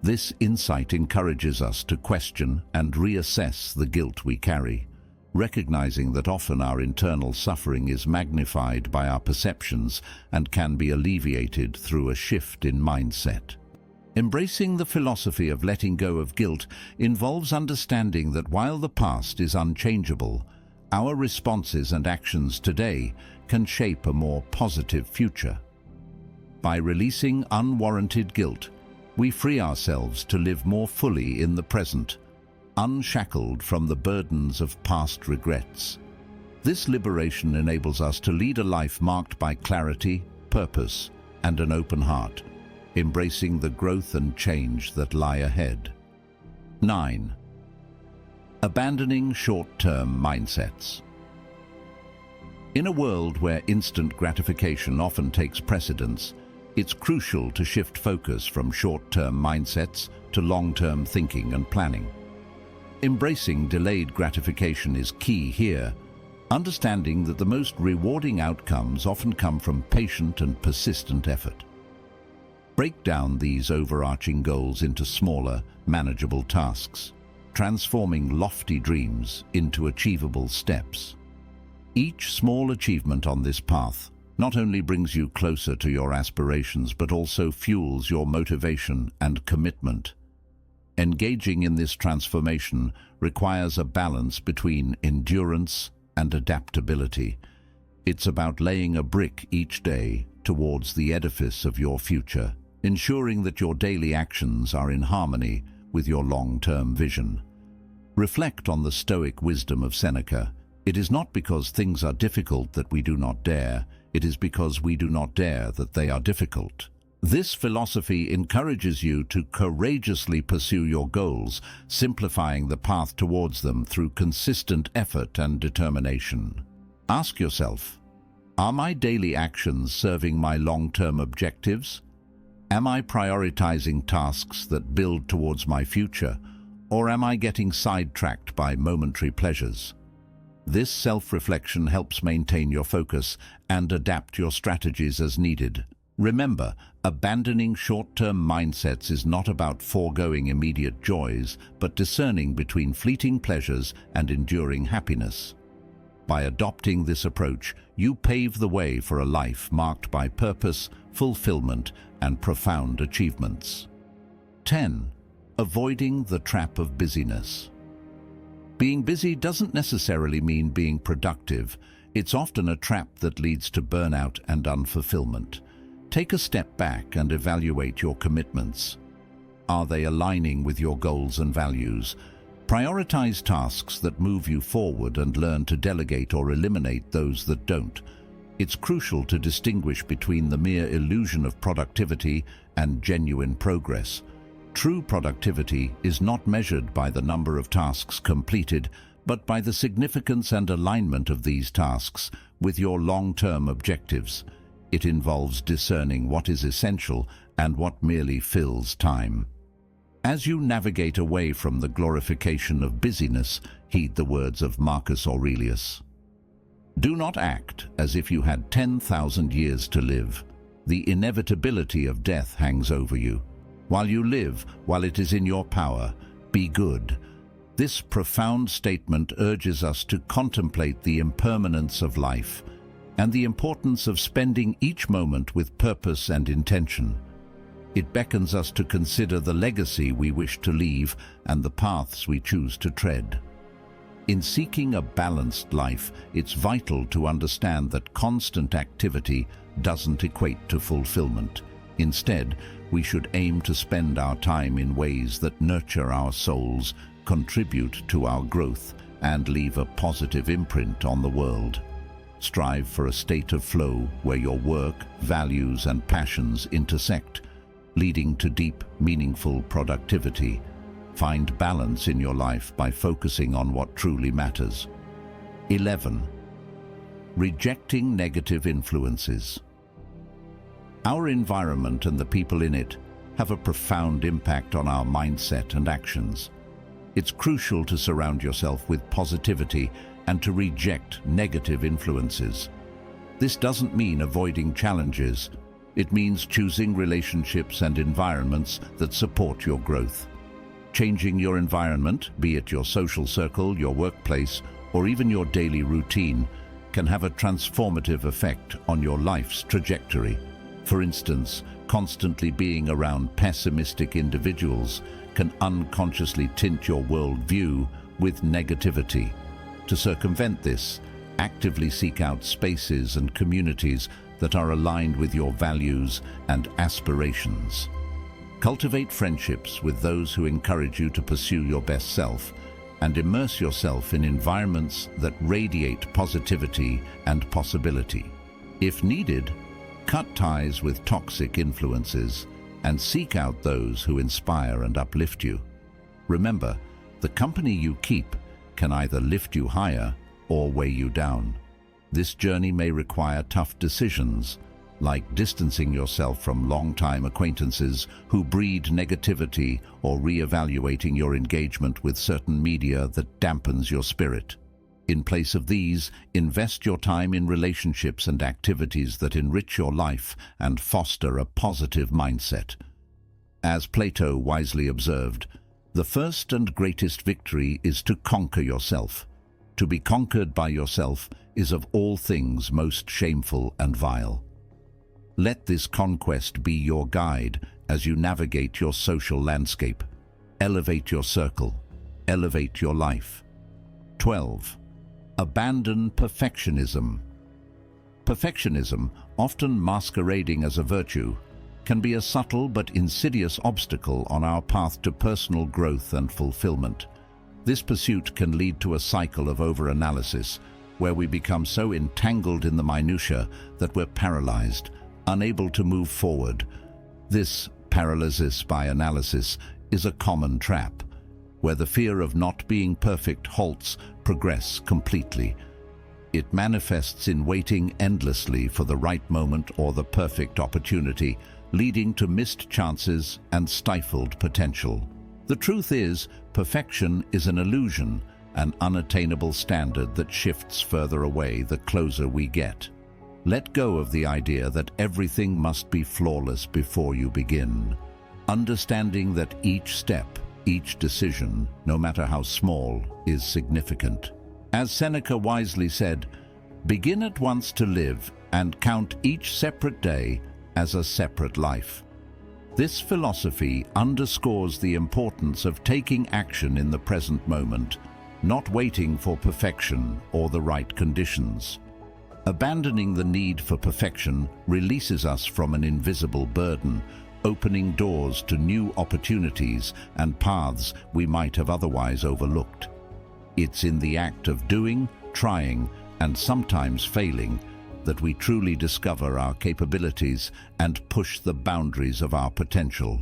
This insight encourages us to question and reassess the guilt we carry, recognizing that often our internal suffering is magnified by our perceptions and can be alleviated through a shift in mindset. Embracing the philosophy of letting go of guilt involves understanding that while the past is unchangeable, our responses and actions today can shape a more positive future. By releasing unwarranted guilt, we free ourselves to live more fully in the present, unshackled from the burdens of past regrets. This liberation enables us to lead a life marked by clarity, purpose, and an open heart. embracing the growth and change that lie ahead. 9. Abandoning short-term mindsets. In a world where instant gratification often takes precedence, it's crucial to shift focus from short-term mindsets to long-term thinking and planning. Embracing delayed gratification is key here, understanding that the most rewarding outcomes often come from patient and persistent effort. Break down these overarching goals into smaller, manageable tasks, transforming lofty dreams into achievable steps. Each small achievement on this path not only brings you closer to your aspirations but also fuels your motivation and commitment. Engaging in this transformation requires a balance between endurance and adaptability. It's about laying a brick each day towards the edifice of your future, ensuring that your daily actions are in harmony with your long-term vision. Reflect on the Stoic wisdom of Seneca. It is not because things are difficult that we do not dare, it is because we do not dare that they are difficult. This philosophy encourages you to courageously pursue your goals, simplifying the path towards them through consistent effort and determination. Ask yourself, are my daily actions serving my long-term objectives? Am I prioritizing tasks that build towards my future, or am I getting sidetracked by momentary pleasures? This self-reflection helps maintain your focus and adapt your strategies as needed. Remember, abandoning short-term mindsets is not about foregoing immediate joys, but discerning between fleeting pleasures and enduring happiness. By adopting this approach, you pave the way for a life marked by purpose, fulfillment, and profound achievements. 10. Avoiding the trap of busyness. Being busy doesn't necessarily mean being productive. It's often a trap that leads to burnout and unfulfillment. Take a step back and evaluate your commitments. Are they aligning with your goals and values? Prioritize tasks that move you forward and learn to delegate or eliminate those that don't. It's crucial to distinguish between the mere illusion of productivity and genuine progress. True productivity is not measured by the number of tasks completed, but by the significance and alignment of these tasks with your long-term objectives. It involves discerning what is essential and what merely fills time. As you navigate away from the glorification of busyness, heed the words of Marcus Aurelius. Do not act as if you had 10,000 years to live. The inevitability of death hangs over you. While you live, while it is in your power, be good. This profound statement urges us to contemplate the impermanence of life and the importance of spending each moment with purpose and intention. It beckons us to consider the legacy we wish to leave and the paths we choose to tread. In seeking a balanced life, it's vital to understand that constant activity doesn't equate to fulfillment. Instead, we should aim to spend our time in ways that nurture our souls, contribute to our growth, and leave a positive imprint on the world. Strive for a state of flow where your work, values, and passions intersect, leading to deep, meaningful productivity. Find balance in your life by focusing on what truly matters. 11. Rejecting negative influences. Our environment and the people in it have a profound impact on our mindset and actions. It's crucial to surround yourself with positivity and to reject negative influences. This doesn't mean avoiding challenges. It means choosing relationships and environments that support your growth. Changing your environment, be it your social circle, your workplace, or even your daily routine, can have a transformative effect on your life's trajectory. For instance, constantly being around pessimistic individuals can unconsciously tint your worldview with negativity. To circumvent this, actively seek out spaces and communities that are aligned with your values and aspirations. Cultivate friendships with those who encourage you to pursue your best self, and immerse yourself in environments that radiate positivity and possibility. If needed, cut ties with toxic influences, and seek out those who inspire and uplift you. Remember, the company you keep can either lift you higher or weigh you down. This journey may require tough decisions, like distancing yourself from long-time acquaintances who breed negativity, or re-evaluating your engagement with certain media that dampens your spirit. In place of these, invest your time in relationships and activities that enrich your life and foster a positive mindset. As Plato wisely observed, the first and greatest victory is to conquer yourself. To be conquered by yourself is of all things most shameful and vile. Let this conquest be your guide as you navigate your social landscape. Elevate your circle. Elevate your life. 12. Abandon perfectionism. Perfectionism, often masquerading as a virtue, can be a subtle but insidious obstacle on our path to personal growth and fulfillment. This pursuit can lead to a cycle of over-analysis, where we become so entangled in the minutiae that we're paralyzed, unable to move forward. This paralysis by analysis is a common trap, where the fear of not being perfect halts progress completely. It manifests in waiting endlessly for the right moment or the perfect opportunity, leading to missed chances and stifled potential. The truth is, perfection is an illusion, an unattainable standard that shifts further away the closer we get. Let go of the idea that everything must be flawless before you begin. Understanding that each step, each decision, no matter how small, is significant. As Seneca wisely said, "Begin at once to live and count each separate day as a separate life." This philosophy underscores the importance of taking action in the present moment, not waiting for perfection or the right conditions. Abandoning the need for perfection releases us from an invisible burden, opening doors to new opportunities and paths we might have otherwise overlooked. It's in the act of doing, trying, and sometimes failing that we truly discover our capabilities and push the boundaries of our potential.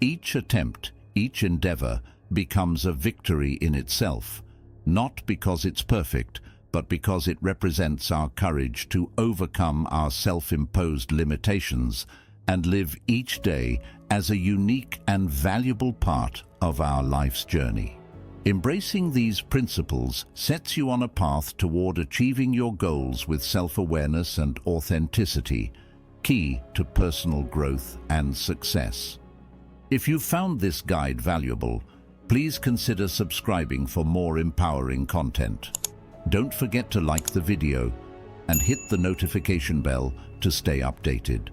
Each attempt, each endeavor, becomes a victory in itself, not because it's perfect, but because it represents our courage to overcome our self-imposed limitations and live each day as a unique and valuable part of our life's journey. Embracing these principles sets you on a path toward achieving your goals with self-awareness and authenticity, key to personal growth and success. If you found this guide valuable, please consider subscribing for more empowering content. Don't forget to like the video and hit the notification bell to stay updated.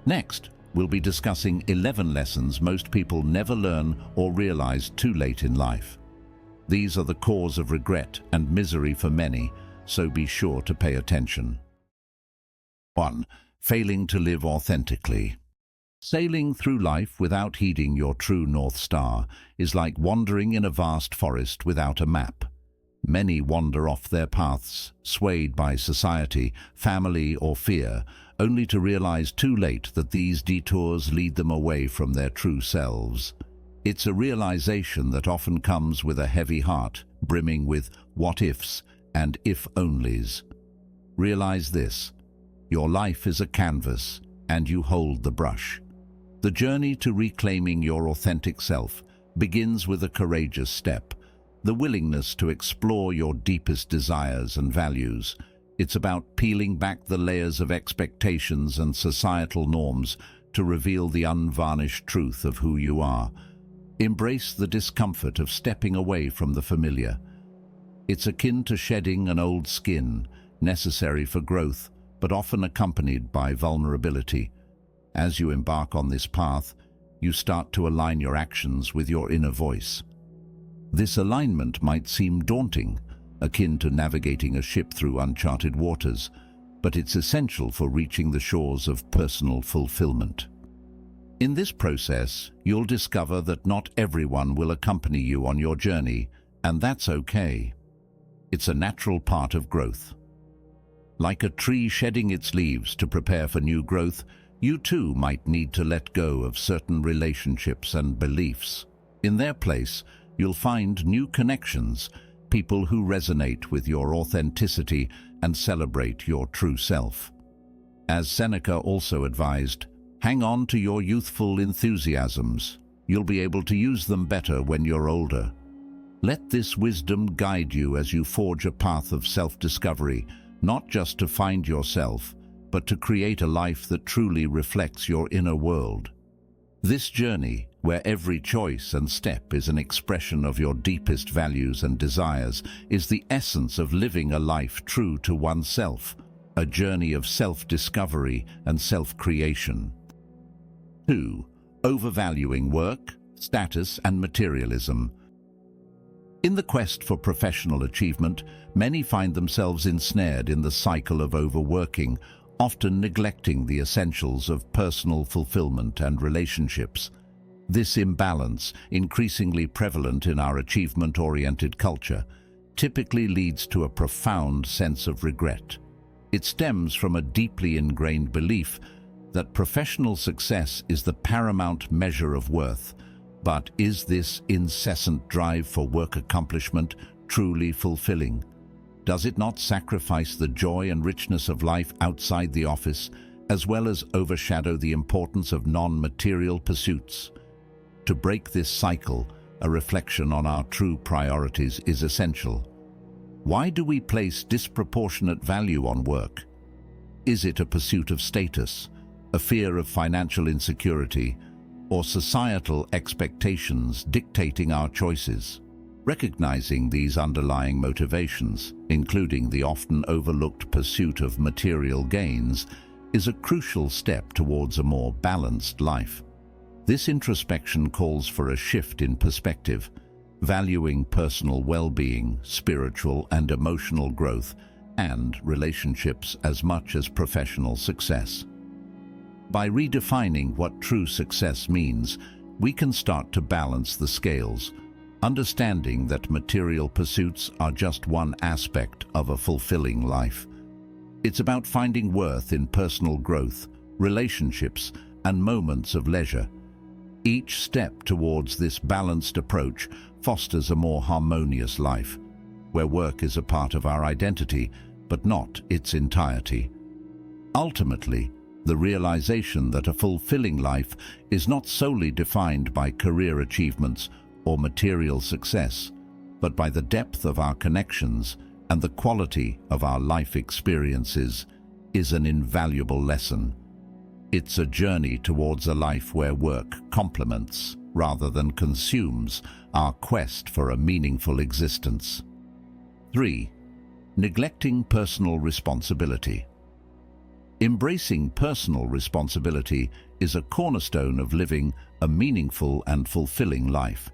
Next, we'll be discussing 11 lessons most people never learn or realize too late in life. These are the cause of regret and misery for many, so be sure to pay attention. 1. Failing to live authentically. Sailing through life without heeding your true North Star is like wandering in a vast forest without a map. Many wander off their paths, swayed by society, family, or fear, only to realize too late that these detours lead them away from their true selves. It's a realization that often comes with a heavy heart, brimming with what-ifs and if-onlys. Realize this: your life is a canvas, and you hold the brush. The journey to reclaiming your authentic self begins with a courageous step, the willingness to explore your deepest desires and values. It's about peeling back the layers of expectations and societal norms to reveal the unvarnished truth of who you are. Embrace the discomfort of stepping away from the familiar. It's akin to shedding an old skin, necessary for growth, but often accompanied by vulnerability. As you embark on this path, you start to align your actions with your inner voice. This alignment might seem daunting, akin to navigating a ship through uncharted waters, but it's essential for reaching the shores of personal fulfillment. In this process, you'll discover that not everyone will accompany you on your journey, and that's okay. It's a natural part of growth. Like a tree shedding its leaves to prepare for new growth, You too might need to let go of certain relationships and beliefs. In their place, you'll find new connections, people who resonate with your authenticity and celebrate your true self. As Seneca also advised, hang on to your youthful enthusiasms. You'll be able to use them better when you're older. Let this wisdom guide you as you forge a path of self-discovery, not just to find yourself, but to create a life that truly reflects your inner world. This journey, where every choice and step is an expression of your deepest values and desires, is the essence of living a life true to oneself, a journey of self-discovery and self-creation. 2. Overvaluing work, status, and materialism. In the quest for professional achievement, many find themselves ensnared in the cycle of overworking, often neglecting the essentials of personal fulfillment and relationships. This imbalance, increasingly prevalent in our achievement-oriented culture, typically leads to a profound sense of regret. It stems from a deeply ingrained belief that professional success is the paramount measure of worth. But is this incessant drive for work accomplishment truly fulfilling? Does it not sacrifice the joy and richness of life outside the office, as well as overshadow the importance of non-material pursuits? To break this cycle, a reflection on our true priorities is essential. Why do we place disproportionate value on work? Is it a pursuit of status, a fear of financial insecurity, or societal expectations dictating our choices? Recognizing these underlying motivations, including the often overlooked pursuit of material gains, is a crucial step towards a more balanced life. This introspection calls for a shift in perspective, valuing personal well-being, spiritual and emotional growth, and relationships as much as professional success. By redefining what true success means, we can start to balance the scales, understanding that material pursuits are just one aspect of a fulfilling life. It's about finding worth in personal growth, relationships, and moments of leisure. Each step towards this balanced approach fosters a more harmonious life, where work is a part of our identity, but not its entirety. Ultimately, the realization that a fulfilling life is not solely defined by career achievements or material success, but by the depth of our connections and the quality of our life experiences, is an invaluable lesson. It's a journey towards a life where work complements, rather than consumes, our quest for a meaningful existence. 3. Neglecting personal responsibility. Embracing personal responsibility is a cornerstone of living a meaningful and fulfilling life.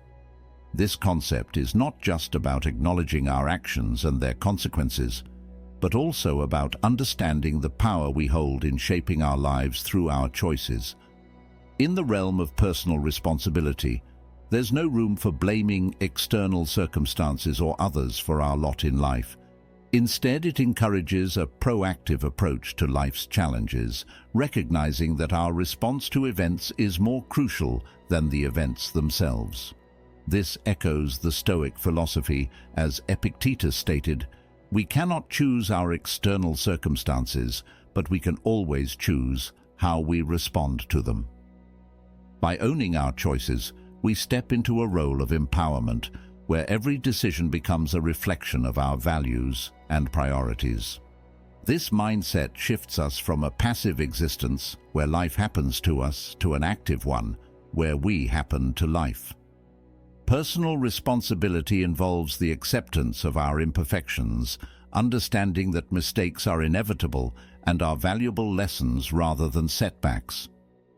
This concept is not just about acknowledging our actions and their consequences, but also about understanding the power we hold in shaping our lives through our choices. In the realm of personal responsibility, there's no room for blaming external circumstances or others for our lot in life. Instead, it encourages a proactive approach to life's challenges, recognizing that our response to events is more crucial than the events themselves. This echoes the Stoic philosophy, as Epictetus stated, "We cannot choose our external circumstances, but we can always choose how we respond to them." By owning our choices, we step into a role of empowerment, where every decision becomes a reflection of our values and priorities. This mindset shifts us from a passive existence, where life happens to us, to an active one, where we happen to life. Personal responsibility involves the acceptance of our imperfections, understanding that mistakes are inevitable and are valuable lessons rather than setbacks.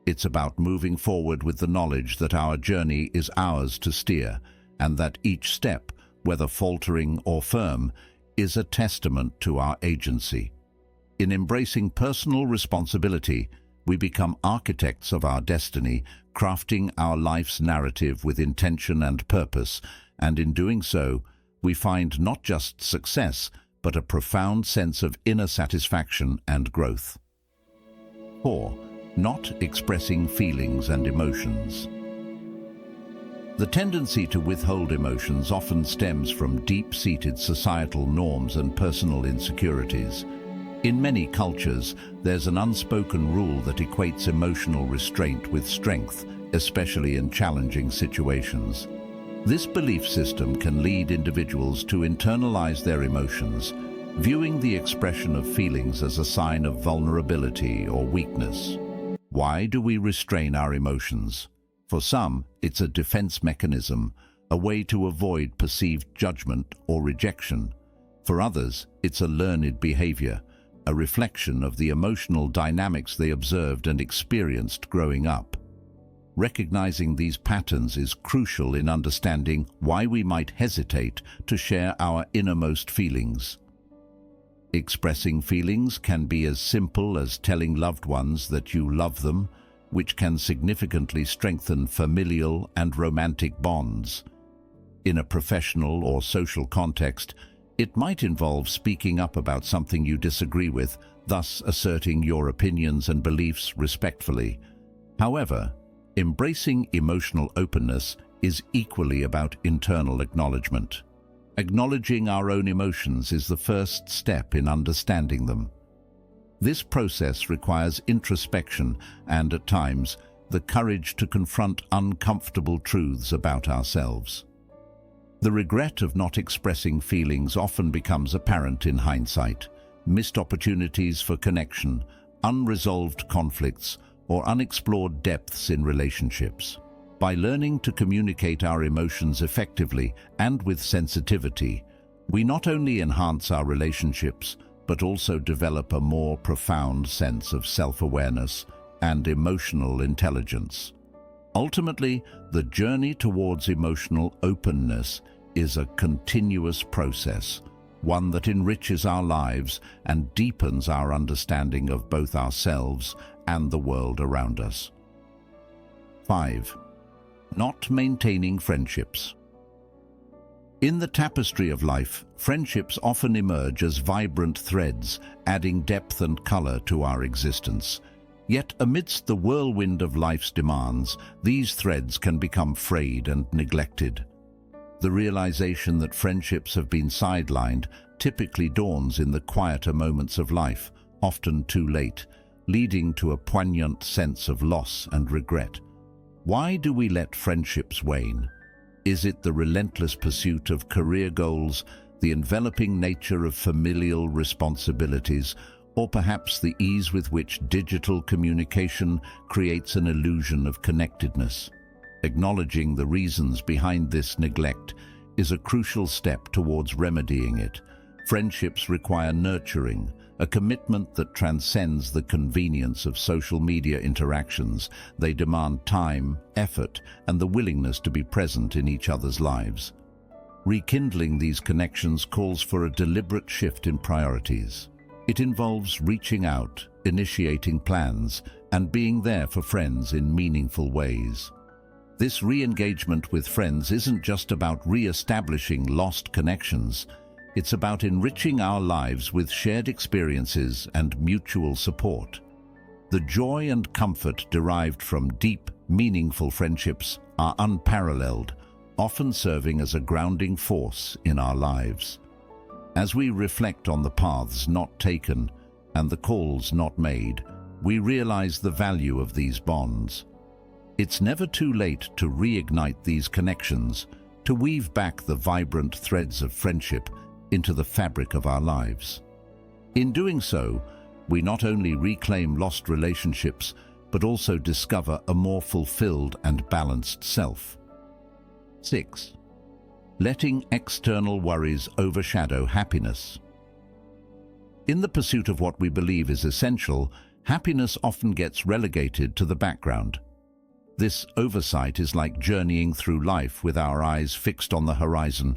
It's about moving forward with the knowledge that our journey is ours to steer, and that each step, whether faltering or firm, is a testament to our agency. In embracing personal responsibility, we become architects of our destiny, crafting our life's narrative with intention and purpose, and in doing so, we find not just success, but a profound sense of inner satisfaction and growth. 4. not expressing feelings and emotions. The tendency to withhold emotions often stems from deep-seated societal norms and personal insecurities. In many cultures, there's an unspoken rule that equates emotional restraint with strength, especially in challenging situations. This belief system can lead individuals to internalize their emotions, viewing the expression of feelings as a sign of vulnerability or weakness. Why do we restrain our emotions? For some, it's a defense mechanism, a way to avoid perceived judgment or rejection. For others, it's a learned behavior, a reflection of the emotional dynamics they observed and experienced growing up. Recognizing these patterns is crucial in understanding why we might hesitate to share our innermost feelings. Expressing feelings can be as simple as telling loved ones that you love them, which can significantly strengthen familial and romantic bonds. In a professional or social context, it might involve speaking up about something you disagree with, thus asserting your opinions and beliefs respectfully. However, embracing emotional openness is equally about internal acknowledgement. Acknowledging our own emotions is the first step in understanding them. This process requires introspection and, at times, the courage to confront uncomfortable truths about ourselves. The regret of not expressing feelings often becomes apparent in hindsight. Missed opportunities for connection, unresolved conflicts, or unexplored depths in relationships. By learning to communicate our emotions effectively and with sensitivity, we not only enhance our relationships, but also develop a more profound sense of self-awareness and emotional intelligence. Ultimately, the journey towards emotional openness is a continuous process, one that enriches our lives and deepens our understanding of both ourselves and the world around us. 5. Not maintaining friendships. In the tapestry of life, friendships often emerge as vibrant threads, adding depth and color to our existence. Yet amidst the whirlwind of life's demands, these threads can become frayed and neglected. The realization that friendships have been sidelined typically dawns in the quieter moments of life, often too late, leading to a poignant sense of loss and regret. Why do we let friendships wane? Is it the relentless pursuit of career goals, the enveloping nature of familial responsibilities, or perhaps the ease with which digital communication creates an illusion of connectedness? Acknowledging the reasons behind this neglect is a crucial step towards remedying it. Friendships require nurturing, a commitment that transcends the convenience of social media interactions. They demand time, effort, and the willingness to be present in each other's lives. Rekindling these connections calls for a deliberate shift in priorities. It involves reaching out, initiating plans, and being there for friends in meaningful ways. This re-engagement with friends isn't just about re-establishing lost connections. It's about enriching our lives with shared experiences and mutual support. The joy and comfort derived from deep, meaningful friendships are unparalleled, often serving as a grounding force in our lives. As we reflect on the paths not taken and the calls not made, we realize the value of these bonds. It's never too late to reignite these connections, to weave back the vibrant threads of friendship into the fabric of our lives. In doing so, we not only reclaim lost relationships, but also discover a more fulfilled and balanced self. 6. Letting external worries overshadow happiness. In the pursuit of what we believe is essential, happiness often gets relegated to the background. This oversight is like journeying through life with our eyes fixed on the horizon,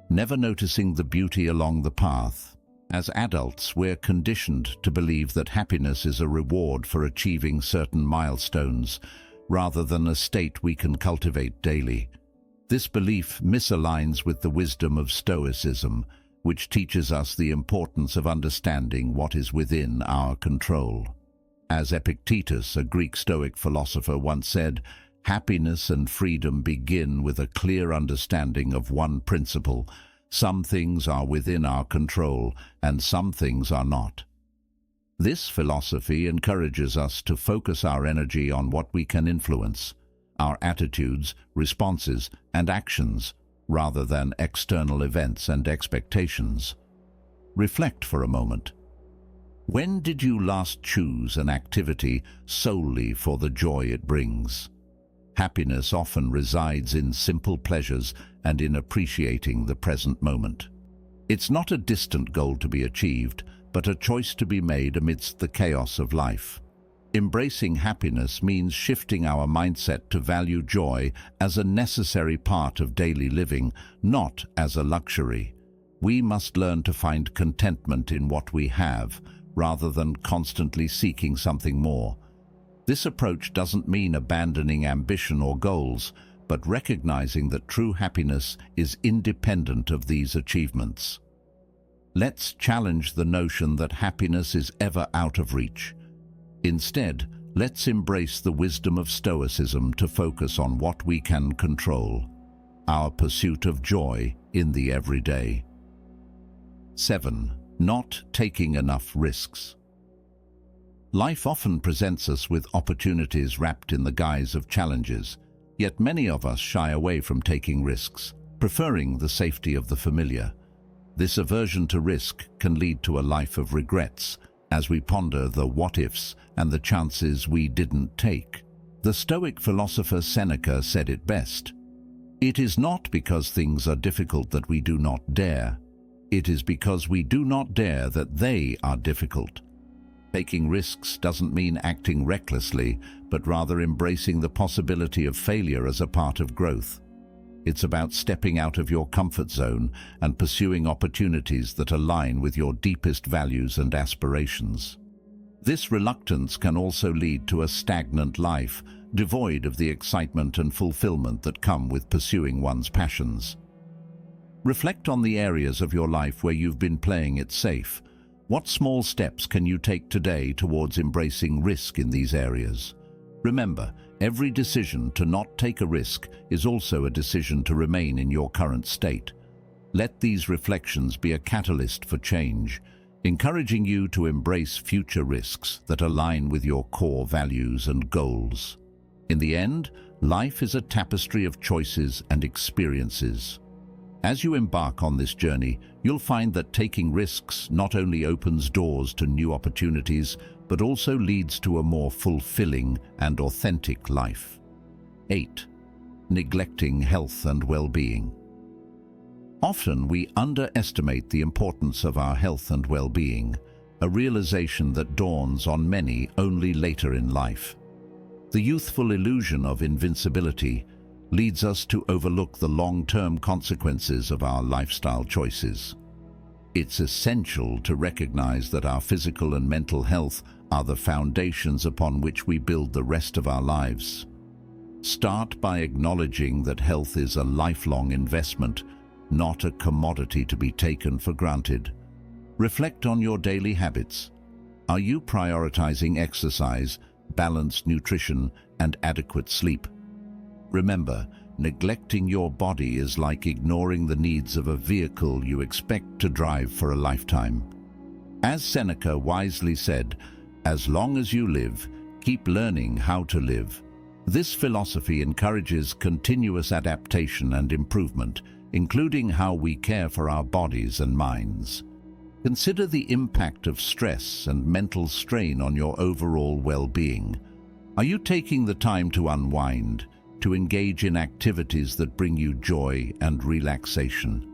never noticing the beauty along the path. As adults, we're conditioned to believe that happiness is a reward for achieving certain milestones, rather than a state we can cultivate daily. This belief misaligns with the wisdom of Stoicism, which teaches us the importance of understanding what is within our control. As Epictetus, a Greek Stoic philosopher, once said, happiness and freedom begin with a clear understanding of one principle. Some things are within our control, and some things are not. This philosophy encourages us to focus our energy on what we can influence, our attitudes, responses, and actions, rather than external events and expectations. Reflect for a moment. When did you last choose an activity solely for the joy it brings? Happiness often resides in simple pleasures and in appreciating the present moment. It's not a distant goal to be achieved, but a choice to be made amidst the chaos of life. Embracing happiness means shifting our mindset to value joy as a necessary part of daily living, not as a luxury. We must learn to find contentment in what we have, rather than constantly seeking something more. This approach doesn't mean abandoning ambition or goals, but recognizing that true happiness is independent of these achievements. Let's challenge the notion that happiness is ever out of reach. Instead, let's embrace the wisdom of Stoicism to focus on what we can control, our pursuit of joy in the everyday. 7. Not taking enough risks. Life often presents us with opportunities wrapped in the guise of challenges, yet many of us shy away from taking risks, preferring the safety of the familiar. This aversion to risk can lead to a life of regrets, as we ponder the what-ifs and the chances we didn't take. The Stoic philosopher Seneca said it best. It is not because things are difficult that we do not dare. It is because we do not dare that they are difficult. Taking risks doesn't mean acting recklessly, but rather embracing the possibility of failure as a part of growth. It's about stepping out of your comfort zone and pursuing opportunities that align with your deepest values and aspirations. This reluctance can also lead to a stagnant life, devoid of the excitement and fulfillment that come with pursuing one's passions. Reflect on the areas of your life where you've been playing it safe. What small steps can you take today towards embracing risk in these areas? Remember, every decision to not take a risk is also a decision to remain in your current state. Let these reflections be a catalyst for change, encouraging you to embrace future risks that align with your core values and goals. In the end, life is a tapestry of choices and experiences. As you embark on this journey, you'll find that taking risks not only opens doors to new opportunities, but also leads to a more fulfilling and authentic life. 8. Neglecting health and well-being. Often we underestimate the importance of our health and well-being, a realization that dawns on many only later in life. The youthful illusion of invincibility leads us to overlook the long-term consequences of our lifestyle choices. It's essential to recognize that our physical and mental health are the foundations upon which we build the rest of our lives. Start by acknowledging that health is a lifelong investment, not a commodity to be taken for granted. Reflect on your daily habits. Are you prioritizing exercise, balanced nutrition, and adequate sleep? Remember, neglecting your body is like ignoring the needs of a vehicle you expect to drive for a lifetime. As Seneca wisely said, "As long as you live, keep learning how to live." This philosophy encourages continuous adaptation and improvement, including how we care for our bodies and minds. Consider the impact of stress and mental strain on your overall well-being. Are you taking the time to unwind, to engage in activities that bring you joy and relaxation?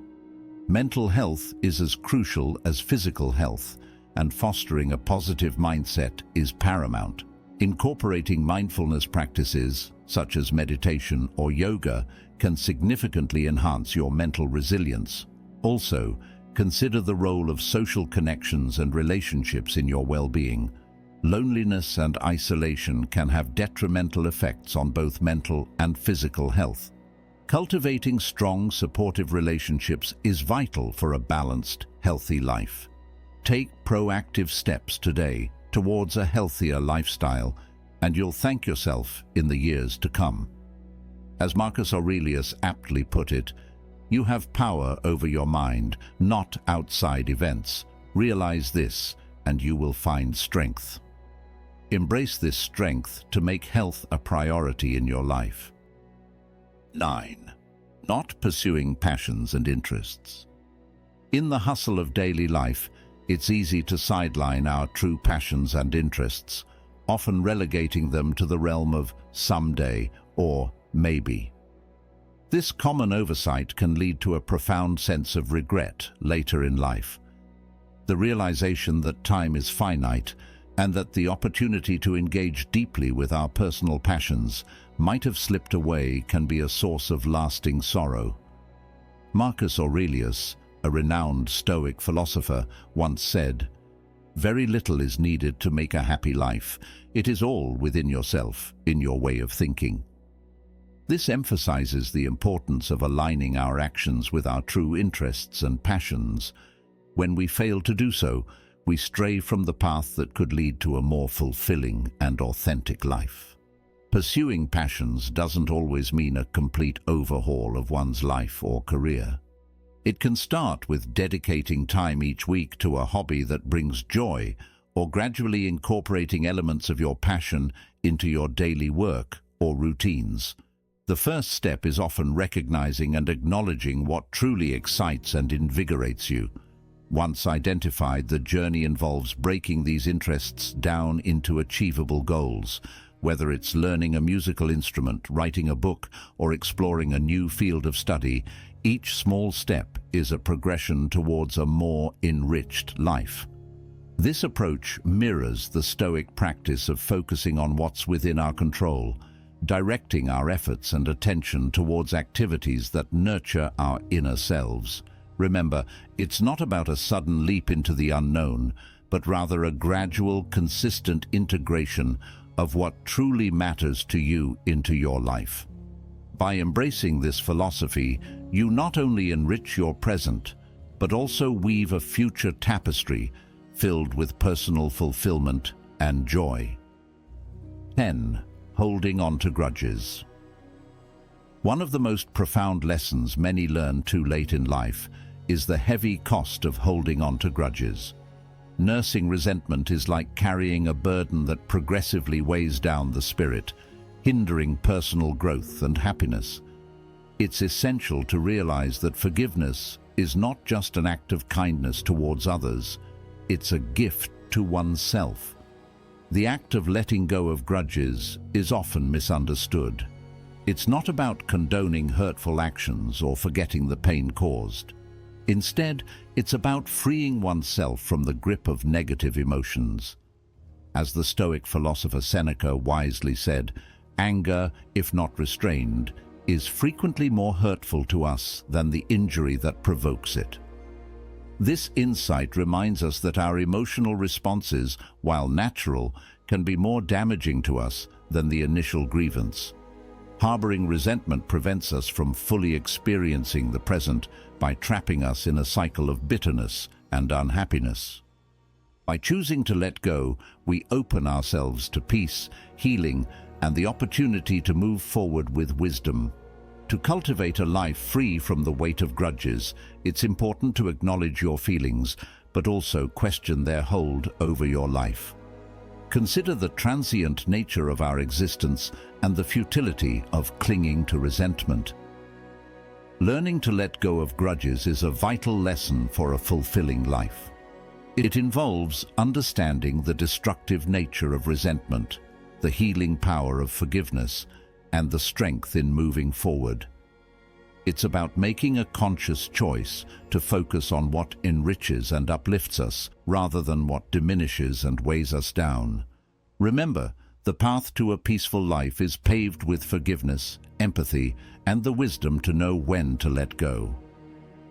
Mental health is as crucial as physical health, and fostering a positive mindset is paramount. Incorporating mindfulness practices, such as meditation or yoga, can significantly enhance your mental resilience. Also, consider the role of social connections and relationships in your well-being. Loneliness and isolation can have detrimental effects on both mental and physical health. Cultivating strong, supportive relationships is vital for a balanced, healthy life. Take proactive steps today towards a healthier lifestyle, and you'll thank yourself in the years to come. As Marcus Aurelius aptly put it, you have power over your mind, not outside events. Realize this, and you will find strength. Embrace this strength to make health a priority in your life. 9. Not pursuing passions and interests. In the hustle of daily life, it's easy to sideline our true passions and interests, often relegating them to the realm of someday or maybe. This common oversight can lead to a profound sense of regret later in life. The realization that time is finite and that the opportunity to engage deeply with our personal passions might have slipped away can be a source of lasting sorrow. Marcus Aurelius, a renowned Stoic philosopher, once said, "Very little is needed to make a happy life. It is all within yourself, in your way of thinking." This emphasizes the importance of aligning our actions with our true interests and passions. When we fail to do so, we stray from the path that could lead to a more fulfilling and authentic life. Pursuing passions doesn't always mean a complete overhaul of one's life or career. It can start with dedicating time each week to a hobby that brings joy, or gradually incorporating elements of your passion into your daily work or routines. The first step is often recognizing and acknowledging what truly excites and invigorates you. Once identified, the journey involves breaking these interests down into achievable goals. Whether it's learning a musical instrument, writing a book, or exploring a new field of study, each small step is a progression towards a more enriched life. This approach mirrors the Stoic practice of focusing on what's within our control, directing our efforts and attention towards activities that nurture our inner selves. Remember, it's not about a sudden leap into the unknown, but rather a gradual, consistent integration of what truly matters to you into your life. By embracing this philosophy, you not only enrich your present, but also weave a future tapestry filled with personal fulfillment and joy. 10. Holding on to grudges. One of the most profound lessons many learn too late in life is the heavy cost of holding on to grudges. Nursing resentment is like carrying a burden that progressively weighs down the spirit, hindering personal growth and happiness. It's essential to realize that forgiveness is not just an act of kindness towards others, it's a gift to oneself. The act of letting go of grudges is often misunderstood. It's not about condoning hurtful actions or forgetting the pain caused. Instead, it's about freeing oneself from the grip of negative emotions. As the Stoic philosopher Seneca wisely said, anger, if not restrained, is frequently more hurtful to us than the injury that provokes it. This insight reminds us that our emotional responses, while natural, can be more damaging to us than the initial grievance. Harboring resentment prevents us from fully experiencing the present by trapping us in a cycle of bitterness and unhappiness. By choosing to let go, we open ourselves to peace, healing, and the opportunity to move forward with wisdom. To cultivate a life free from the weight of grudges, it's important to acknowledge your feelings, but also question their hold over your life. Consider the transient nature of our existence and the futility of clinging to resentment. Learning to let go of grudges is a vital lesson for a fulfilling life. It involves understanding the destructive nature of resentment, the healing power of forgiveness, and the strength in moving forward. It's about making a conscious choice to focus on what enriches and uplifts us rather than what diminishes and weighs us down. Remember, the path to a peaceful life is paved with forgiveness, empathy, and the wisdom to know when to let go.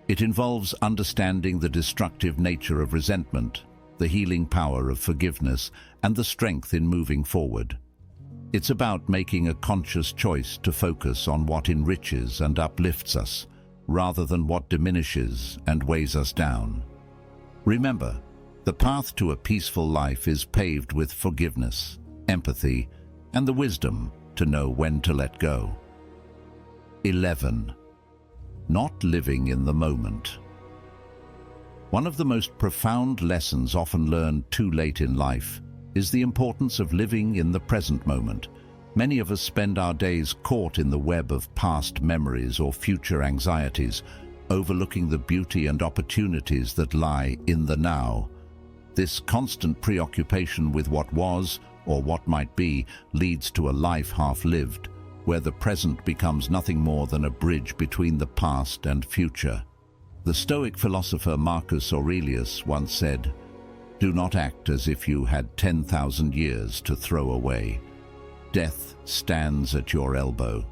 It involves understanding the destructive nature of resentment, the healing power of forgiveness, and the strength in moving forward. It's about making a conscious choice to focus on what enriches and uplifts us, rather than what diminishes and weighs us down. Remember, The path to a peaceful life is paved with forgiveness, empathy, and the wisdom to know when to let go. 11. Not living in the moment. One of the most profound lessons often learned too late in life is the importance of living in the present moment. Many of us spend our days caught in the web of past memories or future anxieties, overlooking the beauty and opportunities that lie in the now. This constant preoccupation with what was or what might be leads to a life half-lived, where the present becomes nothing more than a bridge between the past and future. The Stoic philosopher Marcus Aurelius once said, "Do not act as if you had 10,000 years to throw away. Death stands at your elbow.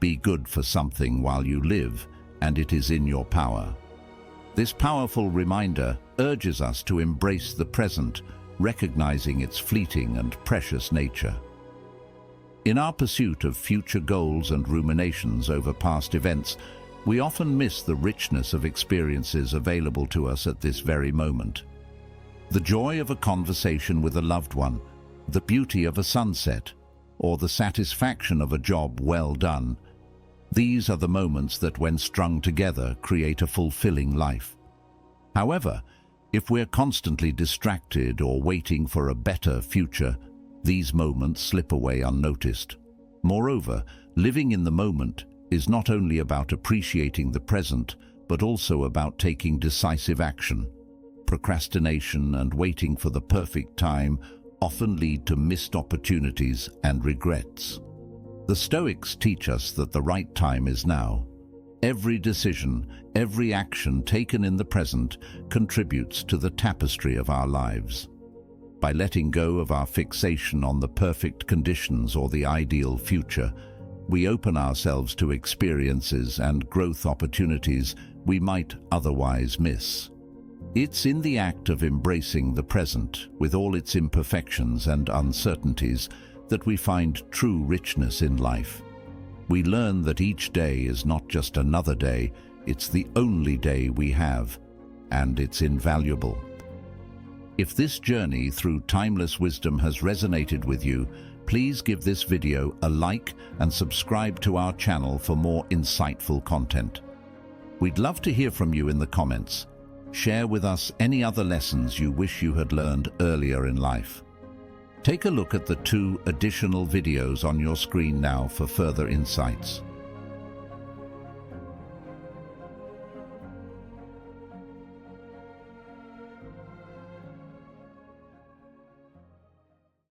Be good for something while you live, and it is in your power." This powerful reminder urges us to embrace the present, recognizing its fleeting and precious nature. In our pursuit of future goals and ruminations over past events, we often miss the richness of experiences available to us at this very moment. The joy of a conversation with a loved one, the beauty of a sunset, or the satisfaction of a job well done. These are the moments that, when strung together, create a fulfilling life. However, if we're constantly distracted or waiting for a better future, these moments slip away unnoticed. Moreover, living in the moment is not only about appreciating the present, but also about taking decisive action. Procrastination and waiting for the perfect time often lead to missed opportunities and regrets. The Stoics teach us that the right time is now. Every decision, every action taken in the present contributes to the tapestry of our lives. By letting go of our fixation on the perfect conditions or the ideal future, we open ourselves to experiences and growth opportunities we might otherwise miss. It's in the act of embracing the present, with all its imperfections and uncertainties, that we find true richness in life. We learn that each day is not just another day, it's the only day we have, and it's invaluable. If this journey through timeless wisdom has resonated with you, please give this video a like and subscribe to our channel for more insightful content. We'd love to hear from you in the comments. Share with us any other lessons you wish you had learned earlier in life. Take a look at the 2 additional videos on your screen now for further insights.